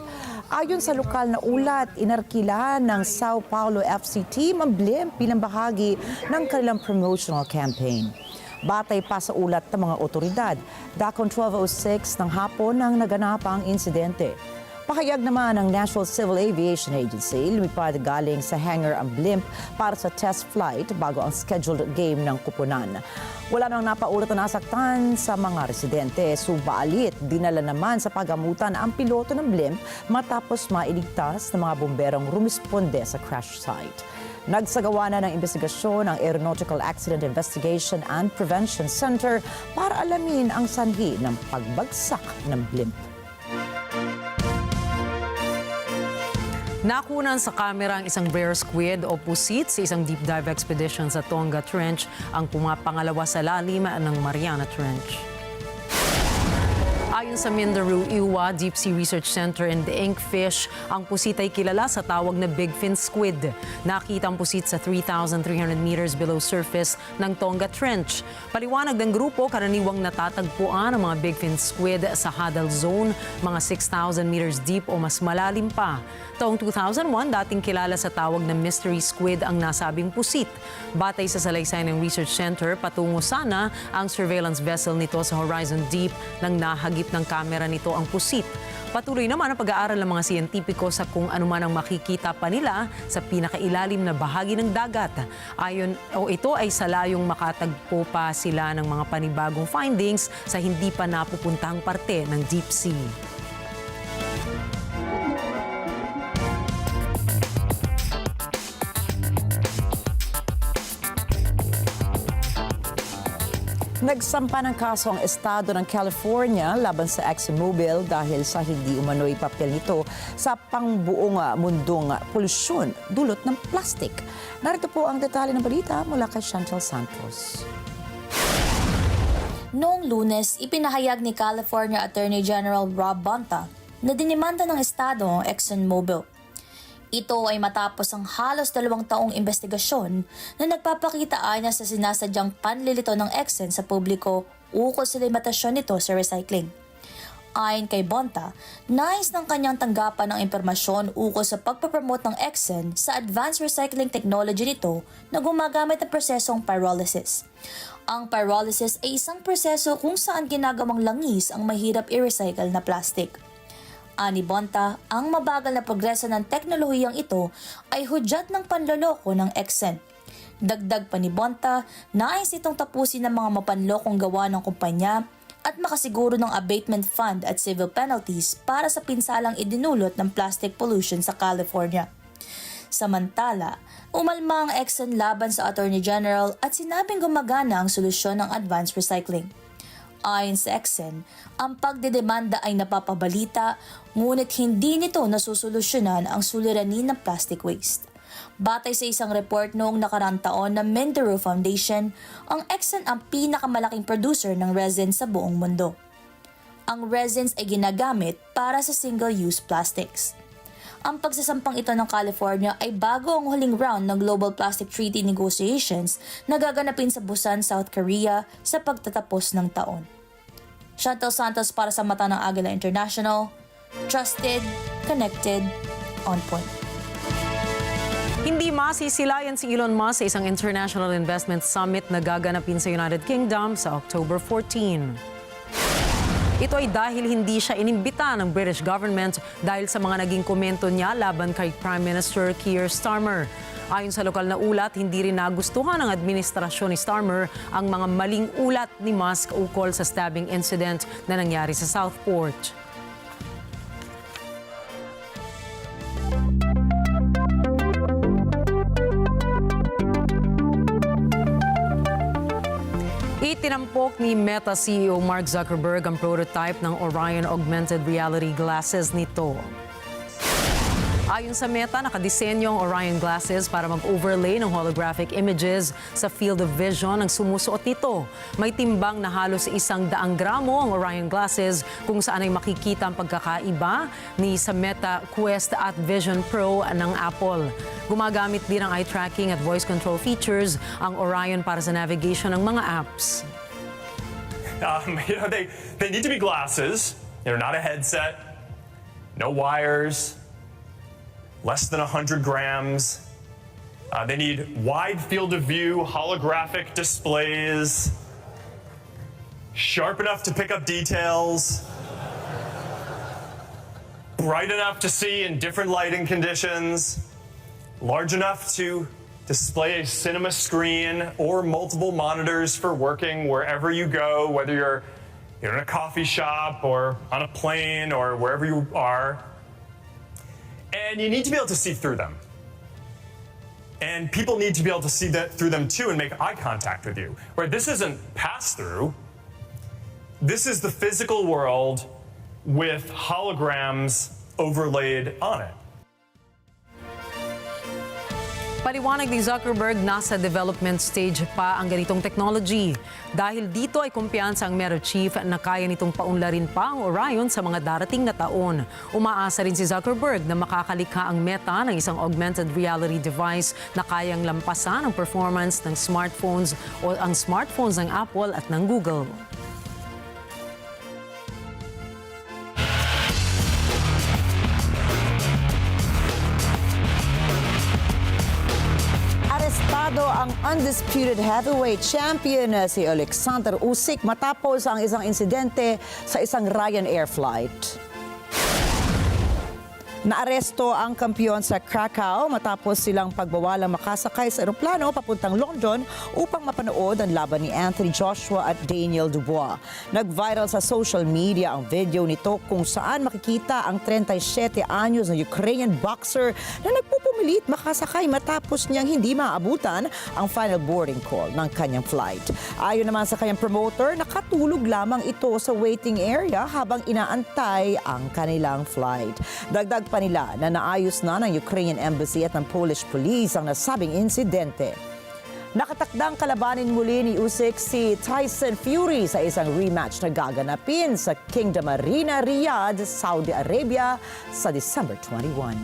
Ayon sa lokal na ulat, inarkila ng Sao Paulo FC team ang blimp bilang bahagi ng kanilang promotional campaign. Batay pa sa ulat ng mga otoridad, dakong 12:06 ng hapon nang naganap ang insidente. Pahayag naman ng National Civil Aviation Agency, lumipad galing sa hangar ang blimp para sa test flight bago ang scheduled game ng kupunan. Wala nang napaulat na nasaktan sa mga residente. Subalit, dinala naman sa pagamutan ang piloto ng blimp matapos mailigtas ng mga bomberong rumisponde sa crash site. Nagsagawa na ng investigasyon ang Aeronautical Accident Investigation and Prevention Center para alamin ang sanhi ng pagbagsak ng blimp. Nakunan sa kamera ang isang rare squid o pusit sa isang deep dive expedition sa Tonga Trench, ang pumapangalawa sa lalim ng Mariana Trench. Ayon sa Mindanao Iwa Deep Sea Research Center and the Inkfish, ang pusit ay kilala sa tawag na big fin squid. Nakita ang pusit sa 3,300 meters below surface ng Tonga Trench. Paliwanag ng grupo, karaniwang natatagpuan ang mga big fin squid sa Hadal Zone, mga 6,000 meters deep o mas malalim pa. Taong 2001, dating kilala sa tawag na mystery squid ang nasabing pusit. Batay sa salaysay ng Research Center, patungo sana ang surveillance vessel nito sa Horizon Deep nang nahagip ng kamera nito ang pusit. Patuloy naman ang pag-aaral ng mga siyentipiko sa kung ano man ang makikita pa nila sa pinakailalim na bahagi ng dagat. Ito ay sa layong makatagpo pa sila ng mga panibagong findings sa hindi pa napupuntahang parte ng deep sea. Nagsampa ng kaso ang estado ng California laban sa ExxonMobil dahil sa hindi umano'y papel nito sa pangbuong mundong polusyon dulot ng plastic. Narito po ang detalye ng balita mula kay Chantel Santos. Noong Lunes, ipinahayag ni California Attorney General Rob Bonta na dinimanda ng estado ang ExxonMobil. Ito ay matapos ang halos 2 taong investigasyon na nagpapakita na sa sinasadyang panlilito ng Exxon sa publiko ukol sa limitasyon nito sa recycling. Ayon kay Bonta, nais ng kanyang tanggapan ng impormasyon ukol sa pagpapromote ng Exxon sa advanced recycling technology nito na gumagamit ng prosesong pyrolysis. Ang pyrolysis ay isang proseso kung saan ginagawang langis ang mahirap i-recycle na plastic. Ani Bonta, ang mabagal na progreso ng teknolohiyang ito ay hudyat ng panloloko ng Exxon. Dagdag pa ni Bonta, nais itong tapusin ng mga mapanlokong gawa ng kumpanya at makasiguro ng abatement fund at civil penalties para sa pinsalang idinulot ng plastic pollution sa California. Samantala, umalma ang Exxon laban sa Attorney General at sinabing gumagana ang solusyon ng advanced recycling. Ayon sa Exxon, ang pagdedemanda ay napapabalita ngunit hindi nito nasusolusyonan ang suliranin ng plastic waste. Batay sa isang report noong nakaraang taon ng Mindero Foundation, ang Exxon ang pinakamalaking producer ng resin sa buong mundo. Ang resins ay ginagamit para sa single-use plastics. Ang pagsasampang ito ng California ay bago ang huling round ng Global Plastic Treaty negotiations na gaganapin sa Busan, South Korea sa pagtatapos ng taon. Chantel Santos para sa Mata ng Agila International, trusted, connected, on point. Hindi masisilayan si Elon Musk sa isang international investment summit na gaganapin sa United Kingdom sa October 14. Ito ay dahil hindi siya inimbita ng British government dahil sa mga naging komento niya laban kay Prime Minister Keir Starmer. Ayon sa lokal na ulat, hindi rin nagustuhan ng administrasyon ni Starmer ang mga maling ulat ni Musk ukol sa stabbing incident na nangyari sa Southport. Itinampok ni Meta CEO Mark Zuckerberg ang prototype ng Orion Augmented Reality Glasses nito. Ayon sa Meta, nakadisenyo ang Orion Glasses para mag-overlay ng holographic images sa field of vision ng sumusuot nito. May timbang na halos 100 gramo ang Orion Glasses kung saan ay makikita ang pagkakaiba ni sa Meta Quest at Vision Pro ng Apple. Gumagamit din ng eye tracking at voice control features ang Orion para sa navigation ng mga apps. They need to be glasses. They're not a headset. No wires. Less than 100 grams. They need wide field of view, holographic displays, sharp enough to pick up details, bright enough to see in different lighting conditions, large enough to display a cinema screen or multiple monitors for working wherever you go, whether you're in a coffee shop or on a plane or wherever you are. And you need to be able to see through them. And people need to be able to see through them too and make eye contact with you. Where this isn't pass-through, this is the physical world with holograms overlaid on it. Paliwanag ni Zuckerberg, nasa development stage pa ang ganitong technology. Dahil dito ay kumpiyansa ang Meta Chief na kaya nitong paunlarin pa ang Orion sa mga darating na taon. Umaasa rin si Zuckerberg na makakalikha ang Meta ng isang augmented reality device na kayang lampasan ang performance ng smartphones o ang smartphones ng Apple at ng Google. Arestado ang undisputed heavyweight champion na si Alexander Usyk matapos ang isang insidente sa isang Ryanair flight. Naaresto ang kampiyon sa Krakow matapos silang pagbawalang makasakay sa eroplano papuntang London upang mapanood ang laban ni Anthony Joshua at Daniel Dubois. Nag-viral sa social media ang video nito kung saan makikita ang 37 anyos na Ukrainian boxer na nagpupumilit makasakay matapos niyang hindi maabutan ang final boarding call ng kanyang flight. Ayon naman sa kanyang promoter, nakatulog lamang ito sa waiting area habang inaantay ang kanilang flight. Dagdag pa nila na naayos na ng Ukrainian Embassy at ng Polish Police ang nasabing insidente. Nakatakdang kalabanin muli ni Usyk si Tyson Fury sa isang rematch na gaganapin sa Kingdom Arena, Riyadh, Saudi Arabia sa December 21.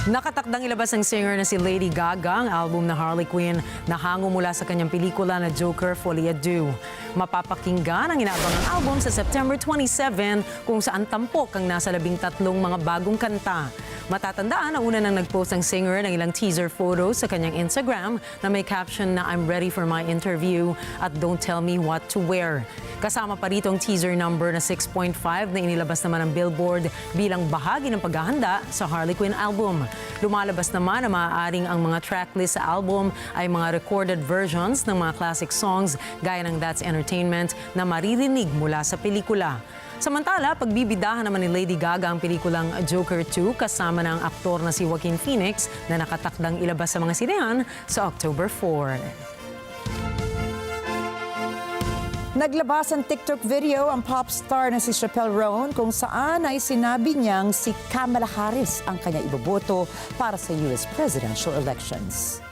Nakatakdang ilabas ng singer na si Lady Gaga ang album na Harley Quinn na hango mula sa kanyang pelikula na Joker Folie à Deux. Mapapakinggan ang inaabangang album sa September 27 kung saan tampok ang nasa 13 mga bagong kanta. Matatandaan, ang una nang nag-post ang singer ng ilang teaser photos sa kanyang Instagram na may caption na I'm ready for my interview at don't tell me what to wear. Kasama pa rito ang teaser number na 6.5 na inilabas naman ng Billboard bilang bahagi ng paghahanda sa Harley Quinn album. Lumalabas naman na maaaring ang mga tracklist sa album ay mga recorded versions ng mga classic songs gaya ng That's Entertainment na maririnig mula sa pelikula. Samantala, pagbibidahan naman ni Lady Gaga ang pelikulang Joker 2 kasama ng aktor na si Joaquin Phoenix na nakatakdang ilabas sa mga sinehan sa October 4. Naglabas ang TikTok video ang pop star na si Chappelle Roan kung saan ay sinabi niyang si Kamala Harris ang kanya iboboto para sa US presidential elections.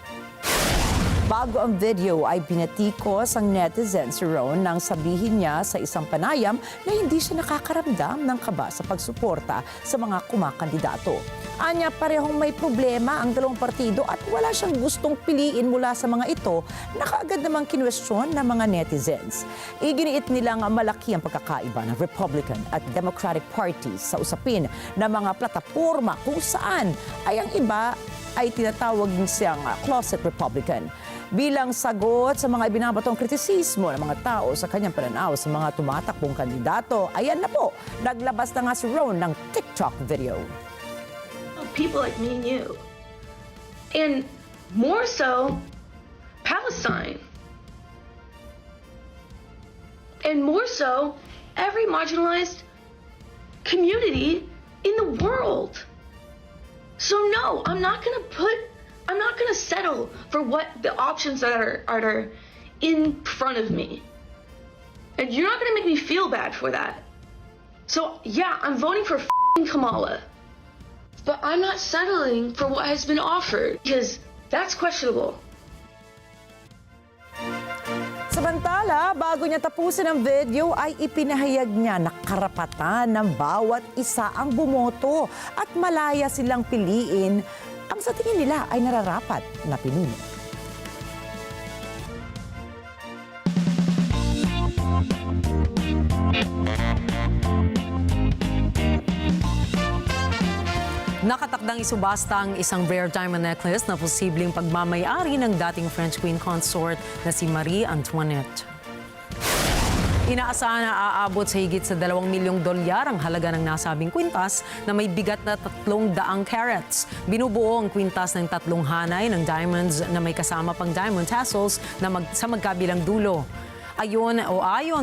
Bago ang video ay pinatikos ang netizen si Roan nang sabihin niya sa isang panayam na hindi siya nakakaramdam ng kaba sa pagsuporta sa mga kumakandidato. Anya, parehong may problema ang dalawang partido at wala siyang gustong piliin mula sa mga ito na kaagad namang kinwestiyon ng mga netizens. Iginiit nilang malaki ang pagkakaiba ng Republican at Democratic parties sa usapin ng mga plataporma kung saan ay ang iba ay tinatawag siyang closet Republican. Bilang sagot sa mga ibinabatong kritisismo ng mga tao sa kanyang pananaw sa mga tumatakbong kandidato, ayan na po, naglabas na nga si Roan ng TikTok video. People like me and you, and more so, Palestine, and more so, every marginalized community in the world. So no, I'm not gonna settle for what the options that are in front of me. And you're not gonna make me feel bad for that. So yeah, I'm voting for Kamala. But I'm not settling for what has been offered because that's questionable. Samantala, bago niya tapusin ang video ay ipinahayag niya na karapatan ng bawat isa ang bumoto at malaya silang piliin ang sa tingin nila ay nararapat na pinuno. Nakatakdang isubasta ang isang rare diamond necklace na posibleng pagmamay-ari ng dating French Queen consort na si Marie Antoinette. Inaasahan na aabot sa higit sa $2 milyong ang halaga ng nasabing kwintas na may bigat na 300 carats. Binubuo ang kwintas ng 3 hanay ng diamonds na may kasama pang diamond tassels na sa magkabilang dulo. Ayon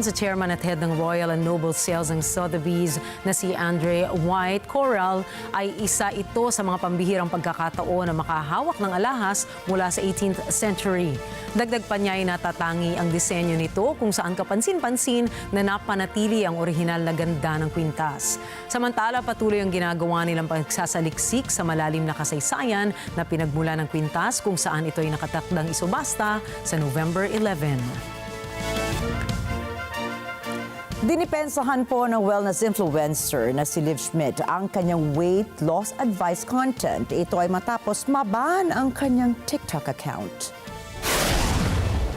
sa chairman at head ng Royal and Noble Sales ng Sotheby's na si Andre White Coral, ay isa ito sa mga pambihirang pagkakataon na makahawak ng alahas mula sa 18th century. Dagdag pa niya ay natatangi ang disenyo nito kung saan kapansin-pansin na napanatili ang orihinal na ganda ng kwintas. Samantala, patuloy ang ginagawa nilang pagsasaliksik sa malalim na kasaysayan na pinagmula ng kwintas kung saan ito ay nakatakdang isubasta sa November 11. Dinipensahan po ng wellness influencer na si Liv Schmidt ang kanyang weight loss advice content. Ito ay matapos maban ang kanyang TikTok account.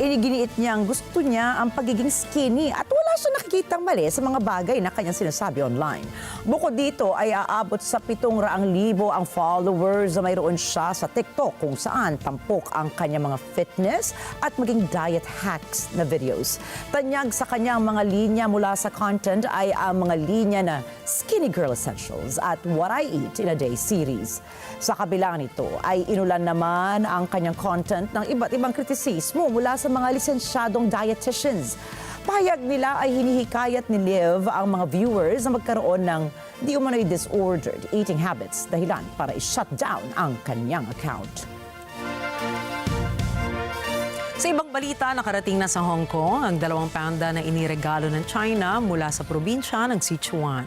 Iniginiit niyang gusto niya ang pagiging skinny at wala siya nakikitang mali sa mga bagay na kanyang sinasabi online. Bukod dito ay aabot sa 700,000 ang followers na mayroon siya sa TikTok kung saan tampok ang kanyang mga fitness at maging diet hacks na videos. Tanyag sa kanyang mga linya mula sa content ay ang mga linya na Skinny Girl Essentials at What I Eat in a Day series. Sa kabila nito ay inulan naman ang kanyang content ng iba't ibang kritisismo mula sa mga lisensyadong dietitians. Pahayag nila ay hinihikayat ni Liv ang mga viewers na magkaroon ng di umano'y disordered eating habits dahilan para i-shut down ang kanyang account. Sa ibang balita, nakarating na sa Hong Kong ang 2 panda na iniregalo ng China mula sa probinsya ng Sichuan.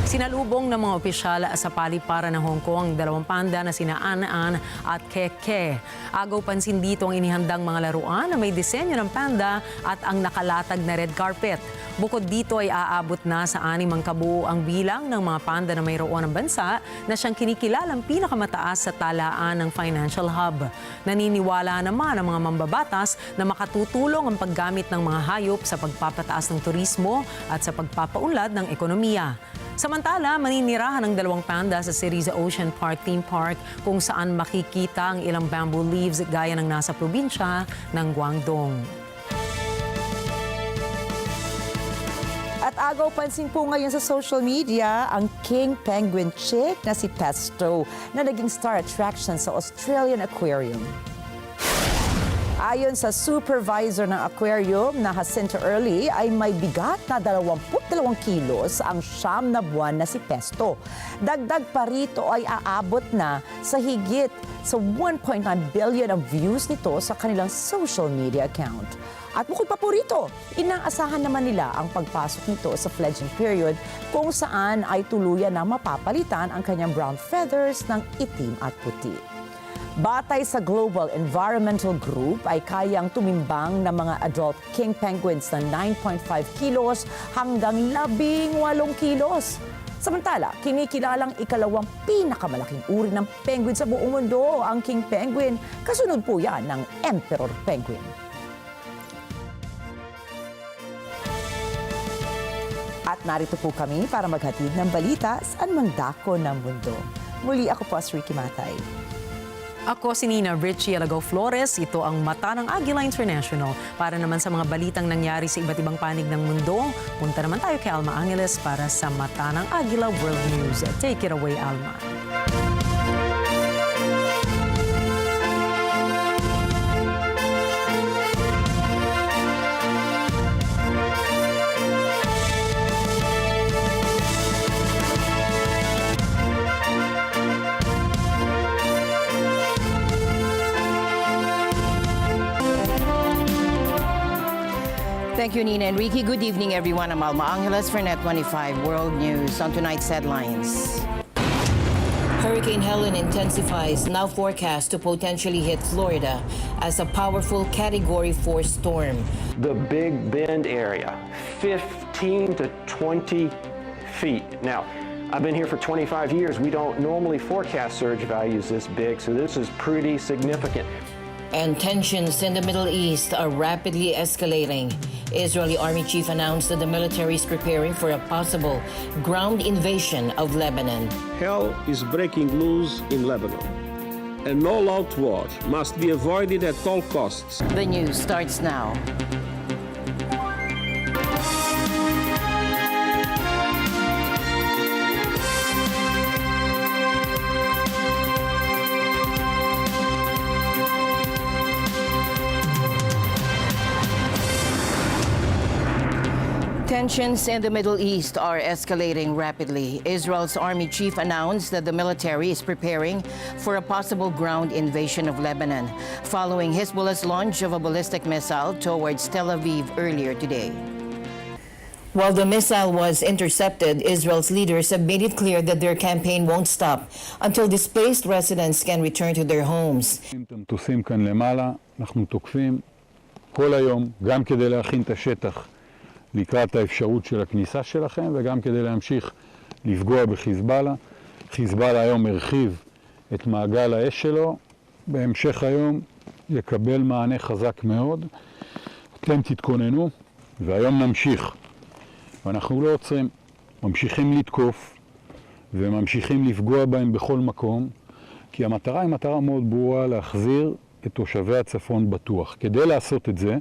Sinalubong ng mga opisyal sa paliparan ng Hong Kong ang dalawang panda na sina An at Keke. Agaw pansin dito ang inihandang mga laruan na may disenyo ng panda at ang nakalatag na red carpet. Bukod dito ay aabot na sa 6 ang kabuuang bilang ng mga panda na mayroon ng bansa na siyang kinikilalang pinakamataas sa talaan ng financial hub. Naniniwala naman ang mga mambabatas na makatutulong ang paggamit ng mga hayop sa pagpapataas ng turismo at sa pagpapaunlad ng ekonomiya. Samantala, maninirahan ng dalawang panda sa Cerise Ocean Park Theme Park kung saan makikita ang ilang bamboo leaves gaya ng nasa probinsya ng Guangdong. At agaw pansin po ngayon sa social media ang king penguin chick na si Pesto na naging star attraction sa Australian Aquarium. Ayon sa supervisor ng aquarium na Jacinto Early ay may bigat na 22 kilos ang 9 na buwan na si Pesto. Dagdag pa rito ay aabot na sa higit sa 1.9 billion ang views nito sa kanilang social media account. At bukod pa po rito, inaasahan naman nila ang pagpasok nito sa fledging period kung saan ay tuluyan na mapapalitan ang kanyang brown feathers ng itim at puti. Batay sa Global Environmental Group ay kayang tumimbang ng mga adult king penguins na 9.5 kilos hanggang 18 kilos. Samantala, kinikilalang ikalawang pinakamalaking uri ng penguin sa buong mundo ang king penguin. Kasunod po yan ng emperor penguin. At narito po kami para maghatid ng balita saan mang dako ng mundo. Muli ako po si Ricky Matay. Ako si Nina Richie Alagaw Flores. Ito ang Mata ng Agila International. Para naman sa mga balitang nangyari sa iba't ibang panig ng mundo, punta naman tayo kay Alma Angeles para sa Mata ng Agila World News. Take it away, Alma. Thank you, Nina and Ricky. Good evening, everyone. I'm Alma Angeles for NET25 World News. On tonight's headlines. Hurricane Helen intensifies, now forecast to potentially hit Florida as a powerful Category 4 storm. The Big Bend area, 15 to 20 feet. Now, I've been here for 25 years. We don't normally forecast surge values this big, so this is pretty significant. And tensions in the Middle East are rapidly escalating. Israeli Army Chief announced that the military is preparing for a possible ground invasion of Lebanon. Hell is breaking loose in Lebanon. An all-out war must be avoided at all costs. The news starts now. Tensions in the Middle East are escalating rapidly. Israel's army chief announced that the military is preparing for a possible ground invasion of Lebanon, following Hezbollah's launch of a ballistic missile towards Tel Aviv earlier today. While the missile was intercepted, Israel's leaders have made it clear that their campaign won't stop until displaced residents can return to their homes. המטוסים כאן למעלה, אנחנו תוקפים כל היום, גם כדי להכין את השטח לקראת האפשרות של הכניסה שלכם, וגם כדי להמשיך לפגוע בחיזבאללה. חיזבאללה היום הרחיב את מעגל האש שלו, בהמשך היום יקבל מענה חזק מאוד. אתם תתכוננו, והיום נמשיך. ואנחנו לא עוצרים, ממשיכים לתקוף, וממשיכים לפגוע בהם בכל מקום, כי המטרה היא מטרה מאוד ברורה להחזיר את תושבי הצפון בטוח. כדי לעשות את זה,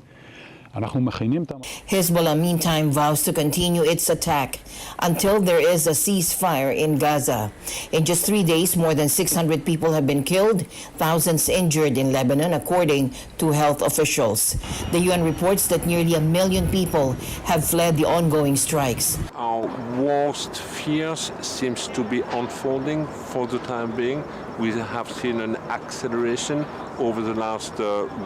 Hezbollah, meantime, vows to continue its attack until there is a ceasefire in Gaza. In just 3 days, more than 600 people have been killed, thousands injured in Lebanon, according to health officials. The UN reports that nearly 1 million people have fled the ongoing strikes. Our worst fears seems to be unfolding for the time being. We have seen an acceleration over the last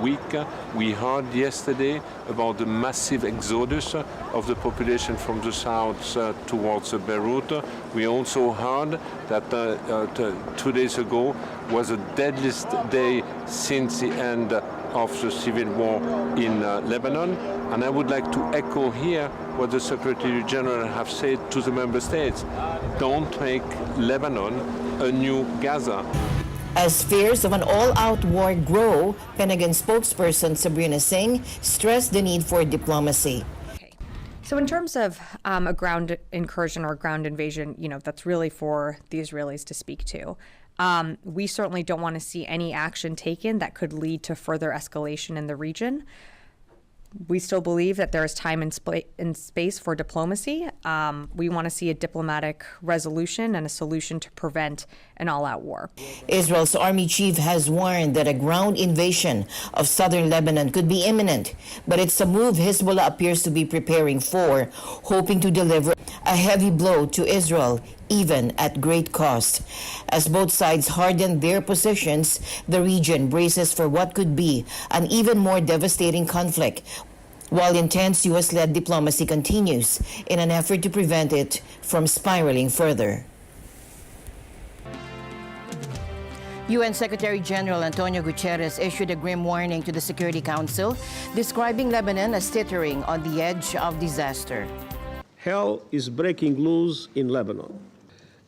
week. We heard yesterday about about the massive exodus of the population from the south towards Beirut. We also heard that 2 days ago was the deadliest day since the end of the civil war in Lebanon. And I would like to echo here what the Secretary General have said to the member states. Don't make Lebanon a new Gaza. As fears of an all-out war grow, Pentagon spokesperson Sabrina Singh stressed the need for diplomacy. So in terms of a ground incursion or ground invasion, that's really for the Israelis to speak to. We certainly don't want to see any action taken that could lead to further escalation in the region. We still believe that there is time and space for diplomacy. We want to see a diplomatic resolution and a solution to prevent an all-out war. Israel's army chief has warned that a ground invasion of southern Lebanon could be imminent, but it's a move Hezbollah appears to be preparing for, hoping to deliver a heavy blow to Israel, even at great cost. As both sides harden their positions, the region braces for what could be an even more devastating conflict, while intense U.S.-led diplomacy continues in an effort to prevent it from spiraling further. UN Secretary General Antonio Guterres issued a grim warning to the Security Council, describing Lebanon as teetering on the edge of disaster. Hell is breaking loose in Lebanon.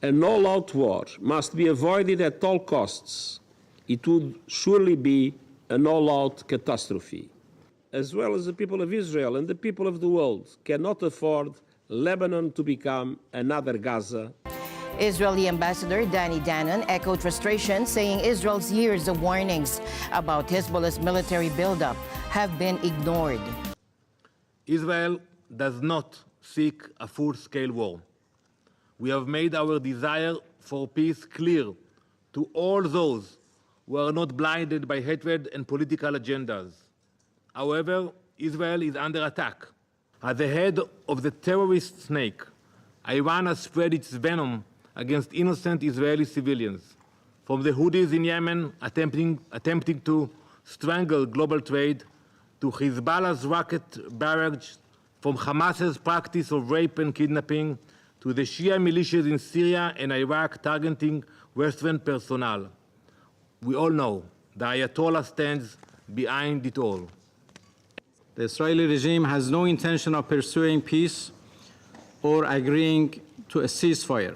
An all-out war must be avoided at all costs. It would surely be an all-out catastrophe. As well as the people of Israel and the people of the world cannot afford Lebanon to become another Gaza. Israeli Ambassador Danny Danon echoed frustration, saying Israel's years of warnings about Hezbollah's military buildup have been ignored. Israel does not seek a full-scale war. We have made our desire for peace clear to all those who are not blinded by hatred and political agendas. However, Israel is under attack. At the head of the terrorist snake, Iran has spread its venom against innocent Israeli civilians, from the Houthis in Yemen attempting to strangle global trade, to Hezbollah's rocket barrage, from Hamas's practice of rape and kidnapping, to the Shia militias in Syria and Iraq targeting Western personnel. We all know the Ayatollah stands behind it all. The Israeli regime has no intention of pursuing peace or agreeing to a ceasefire.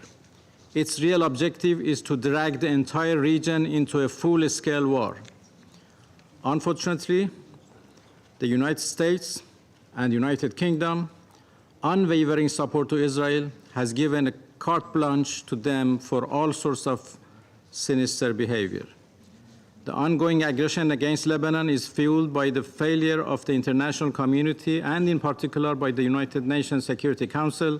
Its real objective is to drag the entire region into a full-scale war. Unfortunately, the United States and United Kingdom unwavering support to Israel has given a carte blanche to them for all sorts of sinister behavior. The ongoing aggression against Lebanon is fueled by the failure of the international community and in particular by the United Nations Security Council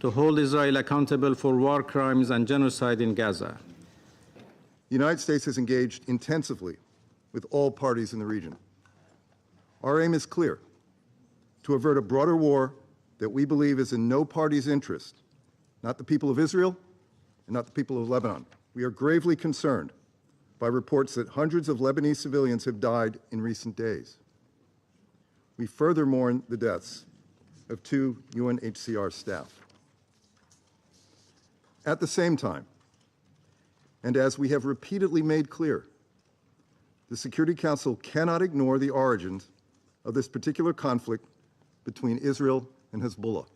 to hold Israel accountable for war crimes and genocide in Gaza. The United States has engaged intensively with all parties in the region. Our aim is clear: to avert a broader war that we believe is in no party's interest, not the people of Israel and not the people of Lebanon. We are gravely concerned by reports that hundreds of Lebanese civilians have died in recent days. We further mourn the deaths of 2 UNHCR staff. At the same time, and as we have repeatedly made clear, the Security Council cannot ignore the origins of this particular conflict between Israel and Hezbollah.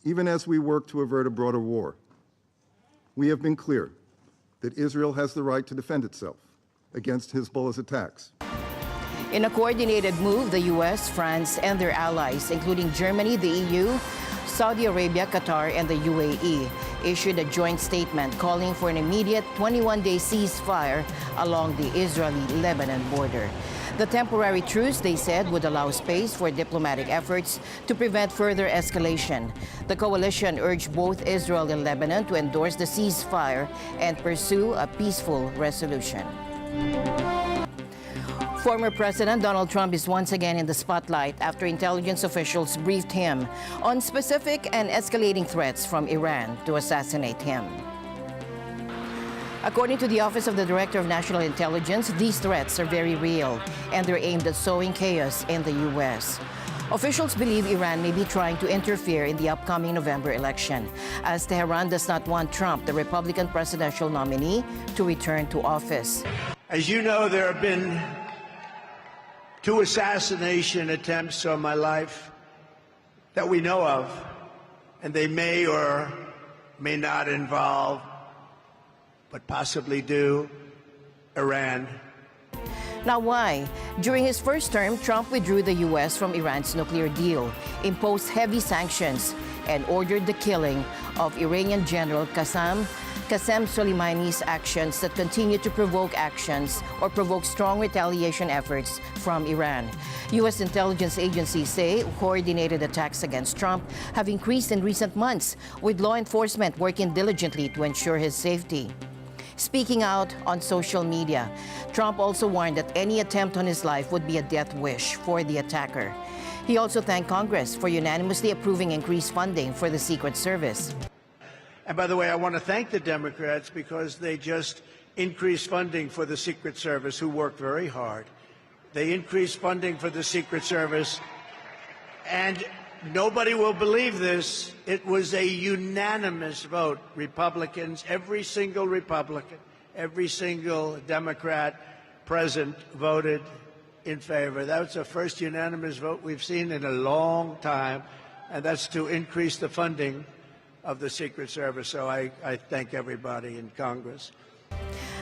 Even as we work to avert a broader war, we have been clear that Israel has the right to defend itself against Hezbollah's attacks. In a coordinated move, the U.S., France, and their allies, including Germany, the EU, Saudi Arabia, Qatar, and the UAE, issued a joint statement calling for an immediate 21-day ceasefire along the Israeli-Lebanon border. The temporary truce, they said, would allow space for diplomatic efforts to prevent further escalation. The coalition urged both Israel and Lebanon to endorse the ceasefire and pursue a peaceful resolution. Former President Donald Trump is once again in the spotlight after intelligence officials briefed him on specific and escalating threats from Iran to assassinate him. According to the Office of the Director of National Intelligence, these threats are very real, and they're aimed at sowing chaos in the U.S. Officials believe Iran may be trying to interfere in the upcoming November election, as Tehran does not want Trump, the Republican presidential nominee, to return to office. As you know, there have been 2 assassination attempts on my life that we know of, and they may or may not involve, but possibly do, Iran. Now, why? During his first term, Trump withdrew the U.S. from Iran's nuclear deal, imposed heavy sanctions, and ordered the killing of Iranian General Qasem Soleimani's actions that continue to provoke strong retaliation efforts from Iran. U.S. intelligence agencies say coordinated attacks against Trump have increased in recent months, with law enforcement working diligently to ensure his safety. Speaking out on social media, Trump also warned that any attempt on his life would be a death wish for the attacker. He also thanked Congress for unanimously approving increased funding for the Secret Service. And by the way, I want to thank the Democrats because they just increased funding for the Secret Service, who worked very hard. They increased funding for the Secret Service, and nobody will believe this. It was a unanimous vote. Republicans, every single Republican, every single Democrat present voted in favor. That's the first unanimous vote we've seen in a long time, and that's to increase the funding of the Secret Service. So I thank everybody in Congress.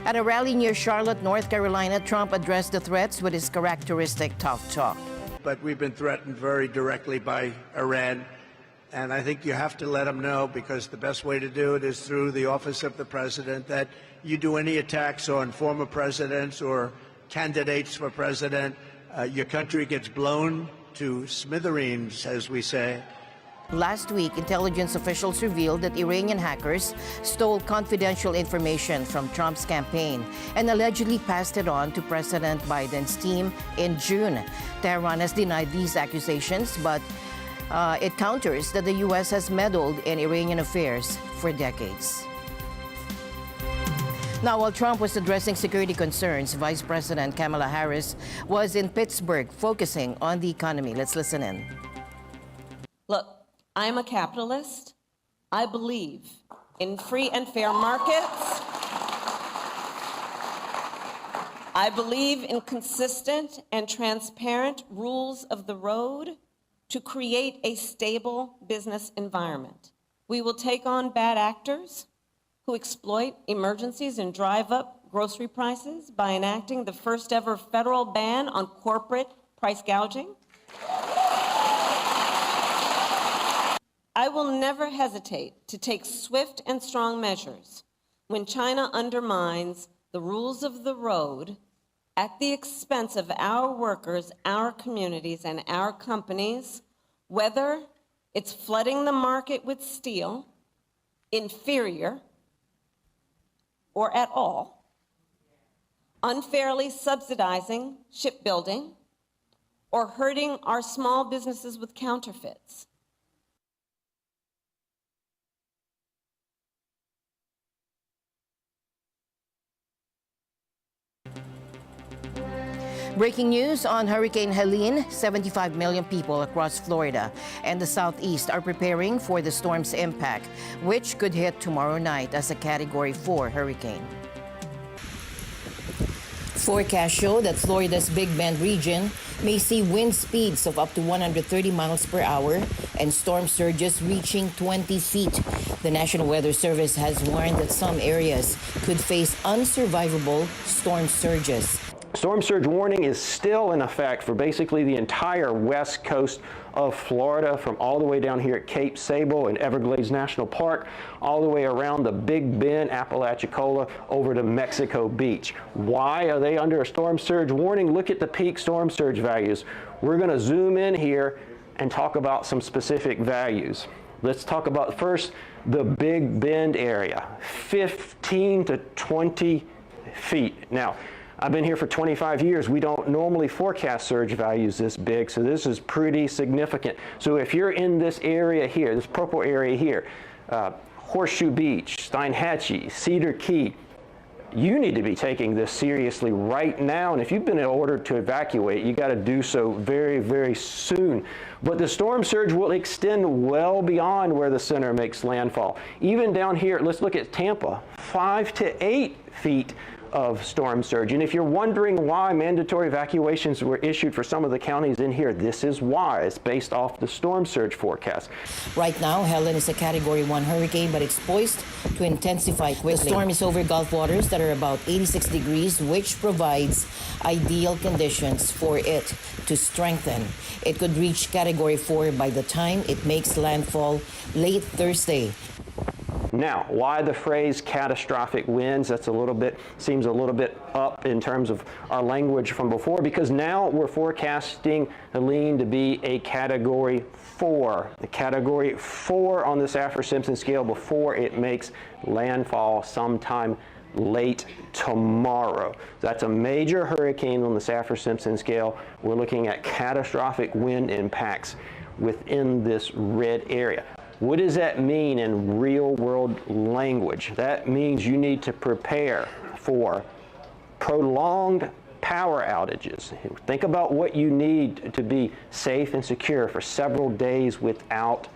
At a rally near Charlotte, North Carolina, Trump addressed the threats with his characteristic tough talk. But we've been threatened very directly by Iran, and I think you have to let them know, because the best way to do it is through the office of the president, that you do any attacks on former presidents or candidates for president, your country gets blown to smithereens, as we say. Last week, intelligence officials revealed that Iranian hackers stole confidential information from Trump's campaign and allegedly passed it on to President Biden's team in June. Tehran has denied these accusations, but it counters that the U.S. has meddled in Iranian affairs for decades. Now, while Trump was addressing security concerns, Vice President Kamala Harris was in Pittsburgh focusing on the economy. Let's listen in. Look, I'm a capitalist. I believe in free and fair markets. I believe in consistent and transparent rules of the road to create a stable business environment. We will take on bad actors who exploit emergencies and drive up grocery prices by enacting the first ever federal ban on corporate price gouging. I will never hesitate to take swift and strong measures when China undermines the rules of the road at the expense of our workers, our communities, and our companies, whether it's flooding the market with steel, inferior, or at all, unfairly subsidizing shipbuilding, or hurting our small businesses with counterfeits. Breaking news on Hurricane Helene. 75 million people across Florida and the Southeast are preparing for the storm's impact, which could hit tomorrow night as a Category 4 hurricane. Forecasts show that Florida's Big Bend region may see wind speeds of up to 130 miles per hour and storm surges reaching 20 feet. The National Weather Service has warned that some areas could face unsurvivable storm surges. Storm surge warning is still in effect for basically the entire west coast of Florida, from all the way down here at Cape Sable and Everglades National Park, all the way around the Big Bend, Apalachicola, over to Mexico Beach. Why are they under a storm surge warning? Look at the peak storm surge values. We're going to zoom in here and talk about some specific values. Let's talk about first the Big Bend area, 15 to 20 feet. Now, I've been here for 25 years. We don't normally forecast surge values this big, so this is pretty significant. So if you're in this area here, this purple area here, Horseshoe Beach, Steinhatchee, Cedar Key, you need to be taking this seriously right now. And if you've been ordered to evacuate, you got to do so very, very soon. But the storm surge will extend well beyond where the center makes landfall. Even down here, let's look at Tampa, 5 to 8 feet of storm surge. And if you're wondering why mandatory evacuations were issued for some of the counties in here, this is why. It's based off the storm surge forecast. Right now, Helen is a Category 1 hurricane, but it's poised to intensify quickly. The storm is over Gulf waters that are about 86 degrees, which provides ideal conditions for it to strengthen. It could reach Category 4 by the time it makes landfall late Thursday. Now, why the phrase catastrophic winds? That's seems a little bit up in terms of our language from before, because now we're forecasting Helene to be a Category 4. The Category 4 on the Saffir-Simpson scale before it makes landfall sometime late tomorrow. That's a major hurricane on the Saffir-Simpson scale. We're looking at catastrophic wind impacts within this red area. What does that mean in real-world language? That means you need to prepare for prolonged power outages. Think about what you need to be safe and secure for several days without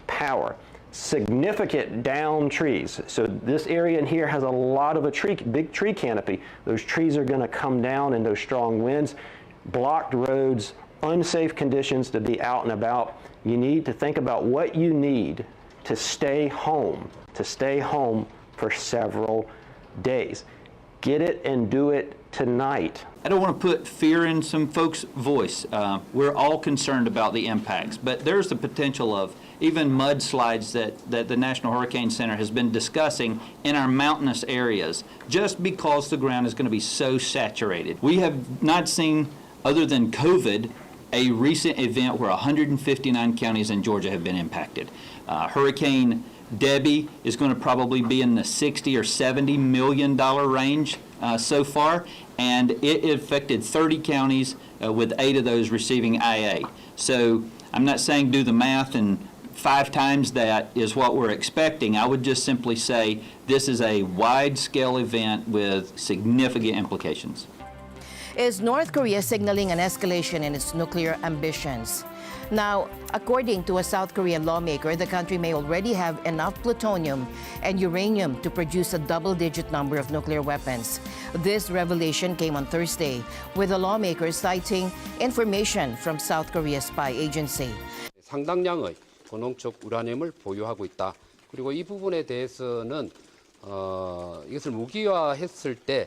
power. Significant downed trees. So this area in here has a lot of big tree canopy. Those trees are going to come down in those strong winds. Blocked roads, unsafe conditions to be out and about. You need to think about what you need to stay home for several days. Get it and do it tonight. I don't want to put fear in some folks' voice. We're all concerned about the impacts, but there's the potential of even mudslides that the National Hurricane Center has been discussing in our mountainous areas, just because the ground is going to be so saturated. We have not seen, other than COVID, a recent event where 159 counties in Georgia have been impacted. Hurricane Debbie is going to probably be in the $60 or $70 million range so far, and it affected 30 counties with 8 of those receiving IA. So I'm not saying do the math and 5 times that is what we're expecting. I would just simply say this is a wide-scale event with significant implications. Is North Korea signaling an escalation in its nuclear ambitions? Now, according to a South Korean lawmaker, the country may already have enough plutonium and uranium to produce a double-digit number of nuclear weapons. This revelation came on Thursday, with the lawmaker citing information from South Korea's spy agency. 상당량의 고농축 우라늄을 보유하고 있다. 그리고 이 부분에 대해서는 이것을 무기화했을 때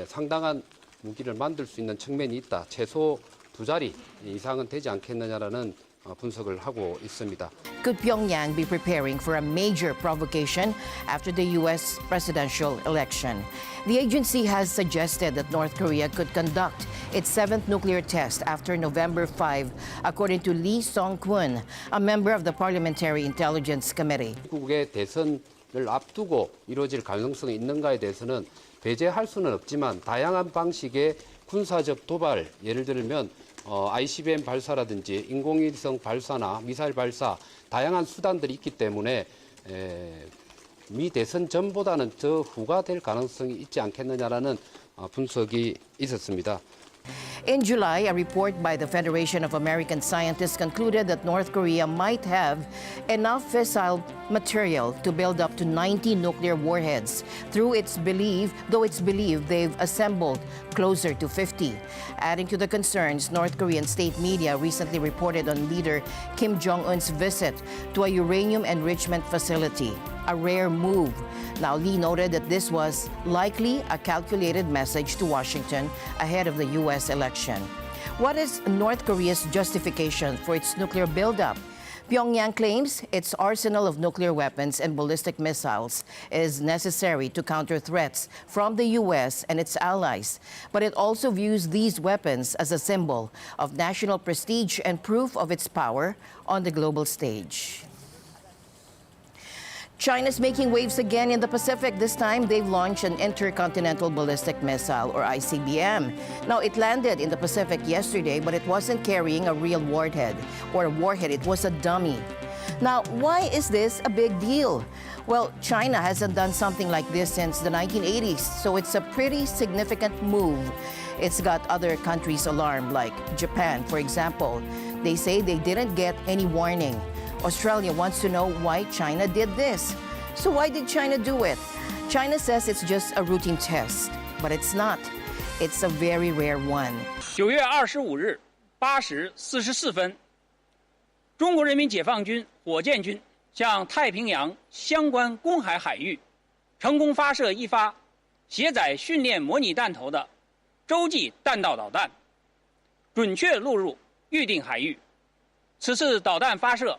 상당한 무기를 만들 수 있는 측면이 있다. 최소 2자리 이상은 되지 않겠느냐라는 분석을 하고 있습니다. Could Pyongyang be preparing for a major provocation after the U.S. presidential election? The agency has suggested that North Korea could conduct its 7th nuclear test after November 5, according to Lee Song-kwon, a member of the Parliamentary Intelligence Committee. 미국의 대선을 앞두고 이루어질 가능성이 있는가에 대해서는 배제할 수는 없지만 다양한 방식의 군사적 도발, 예를 들면 ICBM 발사라든지 인공위성 발사나 미사일 발사, 다양한 수단들이 있기 때문에 미 대선 전보다는 더 후가 될 가능성이 있지 않겠느냐라는 분석이 있었습니다. In July, a report by the Federation of American Scientists concluded that North Korea might have enough fissile material to build up to 90 nuclear warheads, though it's believed they've assembled closer to 50. Adding to the concerns, North Korean state media recently reported on leader Kim Jong-un's visit to a uranium enrichment facility, a rare move. Now, Lee noted that this was likely a calculated message to Washington ahead of the U.S. election. What is North Korea's justification for its nuclear buildup? Pyongyang claims its arsenal of nuclear weapons and ballistic missiles is necessary to counter threats from the U.S. and its allies, but it also views these weapons as a symbol of national prestige and proof of its power on the global stage. China's making waves again in the Pacific. This time, they've launched an intercontinental ballistic missile, or ICBM. Now, it landed in the Pacific yesterday, but it wasn't carrying a real warhead, it was a dummy. Now, why is this a big deal? Well, China hasn't done something like this since the 1980s, so it's a pretty significant move. It's got other countries alarmed, like Japan, for example. They say they didn't get any warning. Australia wants to know why China did this. So why did China do it? China says it's just a routine test, but it's not. It's a very rare one. 9月25日8时44分，中国人民解放军火箭军向太平洋相关公海海域成功发射一发携载训练模拟弹头的洲际弹道导弹，准确落入预定海域。此次导弹发射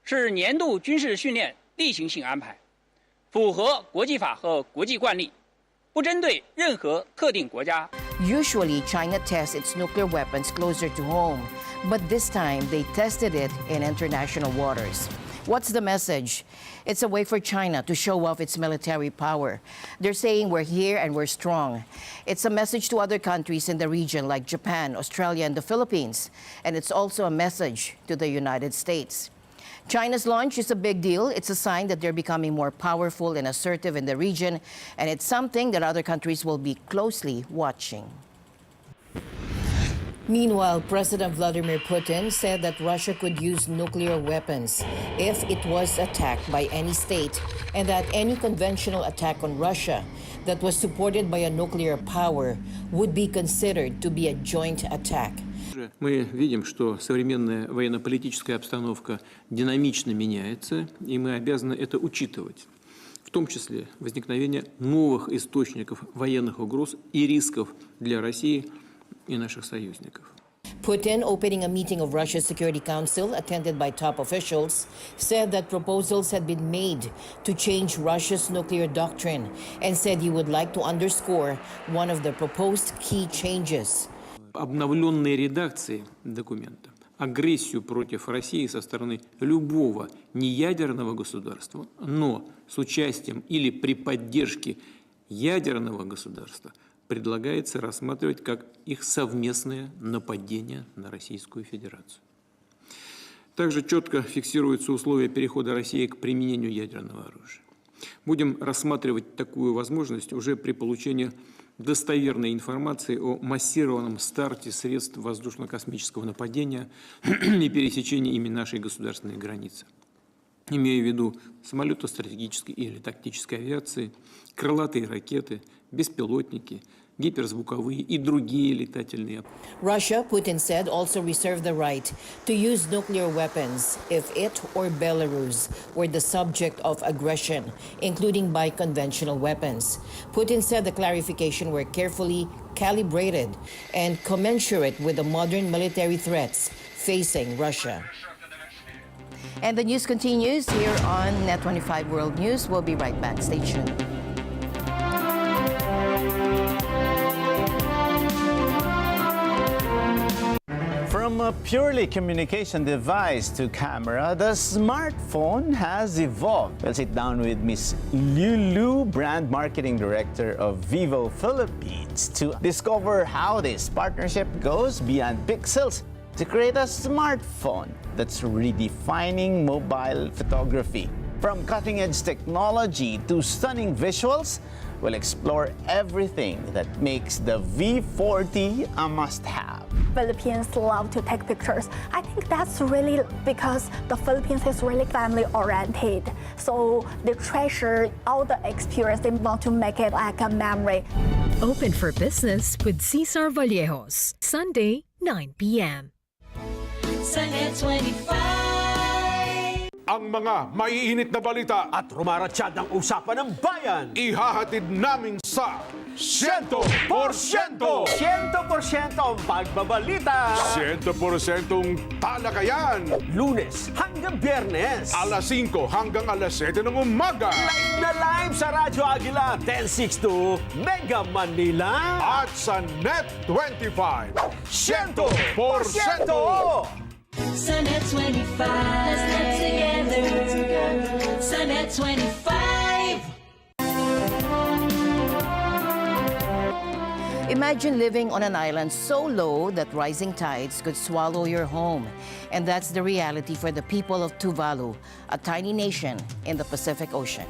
是年度军事训练例行性安排，符合国际法和国际惯例，不针对任何特定国家。 Usually, China tests its nuclear weapons closer to home, but this time they tested it in international waters. What's the message? It's a way for China to show off its military power. They're saying we're here and we're strong. It's a message to other countries in the region like Japan, Australia, and the Philippines. And it's also a message to the United States. China's launch is a big deal. It's a sign that they're becoming more powerful and assertive in the region, and it's something that other countries will be closely watching. Meanwhile, President Vladimir Putin said that Russia could use nuclear weapons if it was attacked by any state, and that any conventional attack on Russia that was supported by a nuclear power would be considered to be a joint attack. Мы видим, что современная военно-политическая обстановка динамично меняется, и мы обязаны это учитывать, в том числе возникновение новых источников военных угроз и рисков для России и наших союзников. Putin, opening a meeting of Russia's Security Council attended by top officials, said that proposals had been made to change Russia's nuclear doctrine and said he would like to underscore one of the proposed key changes. Обновленной редакции документа агрессию против России со стороны любого неядерного государства, но с участием или при поддержке ядерного государства предлагается рассматривать как их совместное нападение на Российскую Федерацию. Также четко фиксируются условия перехода России к применению ядерного оружия. Будем рассматривать такую возможность уже при получении достоверной информации о массированном старте средств воздушно-космического нападения и пересечении ими нашей государственной границы. Имея в виду самолеты стратегической или тактической авиации, крылатые ракеты, беспилотники, гиперзвуковые и другие летательные. Russia, Putin said, also reserved the right to use nuclear weapons if it or Belarus were the subject of aggression, including by conventional weapons. Putin said the clarification were carefully calibrated and commensurate with the modern military threats facing Russia. And the news continues here on NET25 World News. We'll be right back. Stay tuned. From a purely communication device to camera, the smartphone has evolved. We'll sit down with Ms. Lulu, Brand Marketing Director of Vivo Philippines, to discover how this partnership goes beyond pixels to create a smartphone that's redefining mobile photography. From cutting-edge technology to stunning visuals, we'll explore everything that makes the V40 a must-have. Philippines love to take pictures. I think that's really because the Philippines is really family-oriented. So they treasure all the experience. They want to make it like a memory. Open for business with Cesar Vallejos, Sunday, 9 p.m. Sa NET25. Ang mga maiinit na balita at rumaratsyad ang usapan ng bayan, ihahatid namin sa 100%! 100% ang pagbabalita! 100% talakayan! Lunes hanggang Biyernes! Alas 5 hanggang alas 7 ng umaga! Live na live sa Radyo Agila 1062 Mega Manila! At sa NET25! 100%! Sa NET25, let's get together. Sa NET25. Imagine living on an island so low that rising tides could swallow your home. And that's the reality for the people of Tuvalu, a tiny nation in the Pacific Ocean.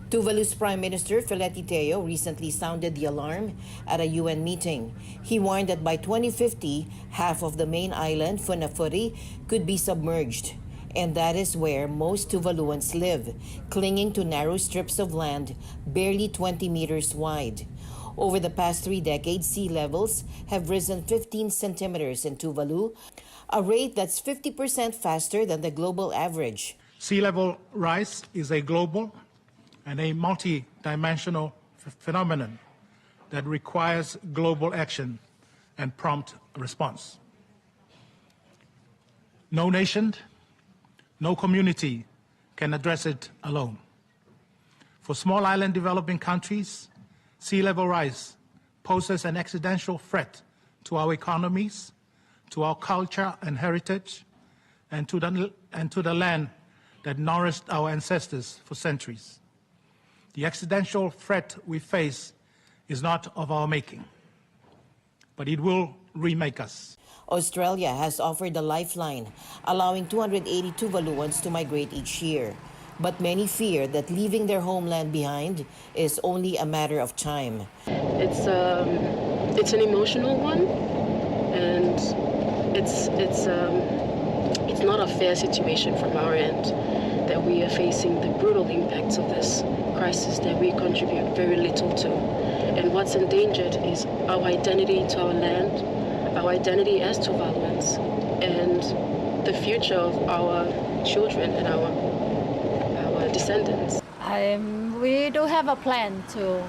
Tuvalu's Prime Minister Fileti Teo recently sounded the alarm at a UN meeting. He warned that by 2050, half of the main island, Funafuri, could be submerged. And that is where most Tuvaluans live, clinging to narrow strips of land barely 20 meters wide. Over the past 3 decades, sea levels have risen 15 centimeters in Tuvalu, a rate that's 50% faster than the global average. Sea level rise is a global and a multi-dimensional phenomenon that requires global action and prompt response. No nation, no community can address it alone. For small island developing countries, sea level rise poses an existential threat to our economies, to our culture and heritage, and to the land that nourished our ancestors for centuries. The existential threat we face is not of our making, but it will remake us. Australia has offered a lifeline, allowing 280 Tuvaluans to migrate each year. But many fear that leaving their homeland behind is only a matter of time. It's an emotional one, and it's not a fair situation from our end that we are facing the brutal impacts of this crisis that we contribute very little to. And what's endangered is our identity to our land, our identity as Tuvaluans, and the future of our children and our descendants. We do have a plan to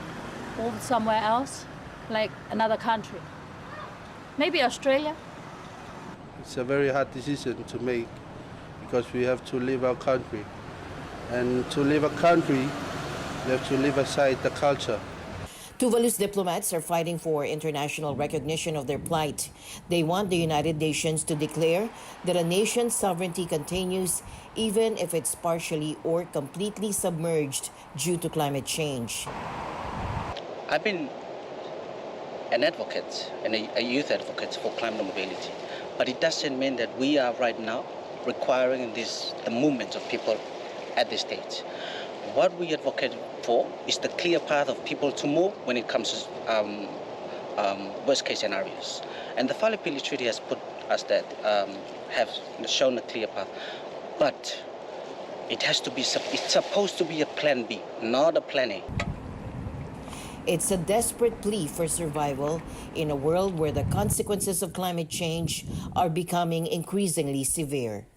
move somewhere else, like another country. Maybe Australia. It's a very hard decision to make because we have to leave our country. And to leave a country, we have to leave aside the culture. Tuvalu's diplomats are fighting for international recognition of their plight. They want the United Nations to declare that a nation's sovereignty continues even if it's partially or completely submerged due to climate change. I've been an advocate and a youth advocate for climate mobility, but it doesn't mean that we are right now requiring the movement of people at this stage. What we advocate for is the clear path of people to move when it comes to worst case scenarios. And the Philippine Treaty has put us that, have shown a clear path. But it has to be, it's supposed to be a plan B, not a plan A. It's a desperate plea for survival in a world where the consequences of climate change are becoming increasingly severe.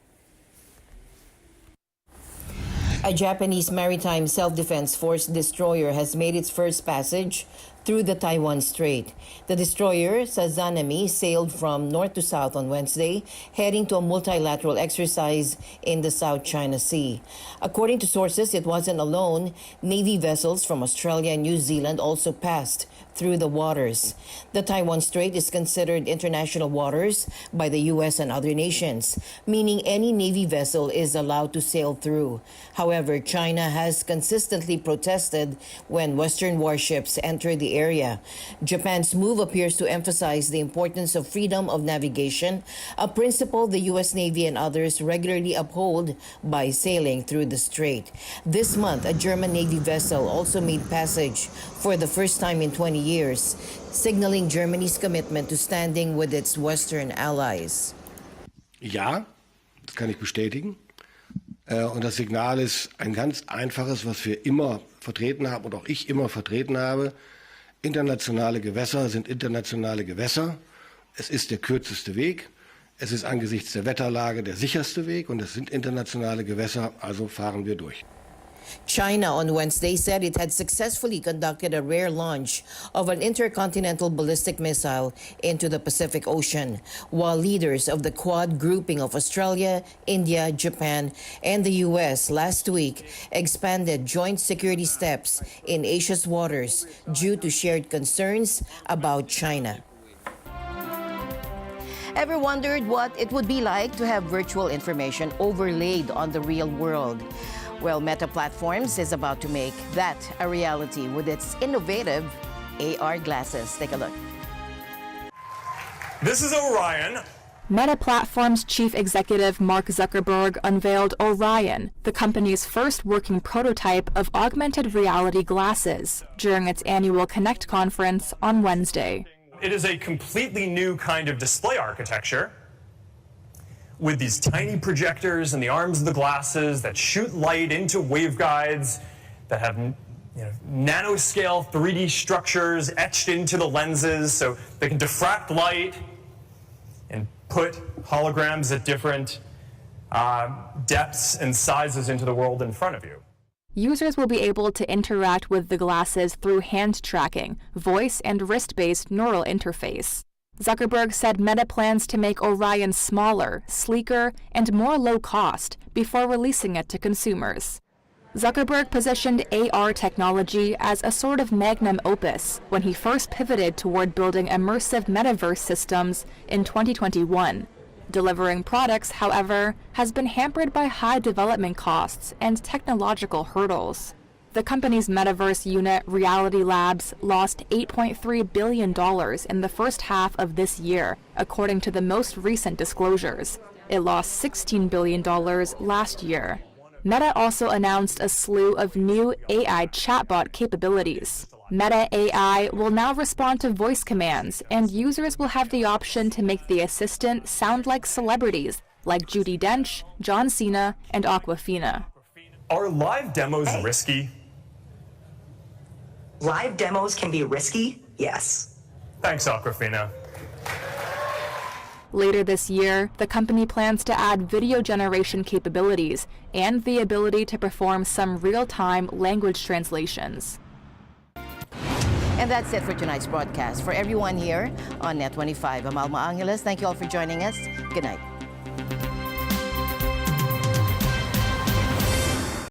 A Japanese maritime self-defense force destroyer has made its first passage through the Taiwan Strait. The destroyer, Sazanami, sailed from north to south on Wednesday, heading to a multilateral exercise in the South China Sea. According to sources, it wasn't alone. Navy vessels from Australia and New Zealand also passed through the waters. The Taiwan Strait is considered international waters by the U.S. and other nations, meaning any Navy vessel is allowed to sail through. However, China has consistently protested when Western warships enter the area. Japan's move appears to emphasize the importance of freedom of navigation, a principle the U.S. Navy and others regularly uphold by sailing through the strait. This month, a German Navy vessel also made passage for the first time in 20 years, signaling Germany's commitment to standing with its Western allies. Ja, das kann ich bestätigen. Und das Signal ist ein ganz einfaches, was wir immer vertreten haben und auch ich immer vertreten habe. Internationale Gewässer sind internationale Gewässer. Es ist der kürzeste Weg. Es ist angesichts der Wetterlage der sicherste Weg und es sind internationale Gewässer, also fahren wir durch. China on Wednesday said it had successfully conducted a rare launch of an intercontinental ballistic missile into the Pacific Ocean, while leaders of the Quad grouping of Australia, India, Japan, and the U.S. last week expanded joint security steps in Asia's waters due to shared concerns about China. Ever wondered what it would be like to have virtual information overlaid on the real world? Well, Meta Platforms is about to make that a reality with its innovative AR glasses. Take a look. This is Orion. Meta Platforms chief executive Mark Zuckerberg unveiled Orion, the company's first working prototype of augmented reality glasses, during its annual Connect conference on Wednesday. It is a completely new kind of display architecture with these tiny projectors in the arms of the glasses that shoot light into waveguides that have nanoscale 3D structures etched into the lenses so they can diffract light and put holograms at different depths and sizes into the world in front of you. Users will be able to interact with the glasses through hand tracking, voice, and wrist-based neural interface. Zuckerberg said Meta plans to make Orion smaller, sleeker, and more low-cost before releasing it to consumers. Zuckerberg positioned AR technology as a sort of magnum opus when he first pivoted toward building immersive metaverse systems in 2021. Delivering products, however, has been hampered by high development costs and technological hurdles. The company's metaverse unit, Reality Labs, lost $8.3 billion in the first half of this year, according to the most recent disclosures. It lost $16 billion last year. Meta also announced a slew of new AI chatbot capabilities. Meta AI will now respond to voice commands, and users will have the option to make the assistant sound like celebrities, like Judi Dench, John Cena, and Awkwafina. Are live demos risky? Live demos can be risky, yes. Thanks, Awkwafina. Later this year, the company plans to add video generation capabilities and the ability to perform some real-time language translations. And that's it for tonight's broadcast. For everyone here on NET25, I'm Alma Angeles. Thank you all for joining us. Good night.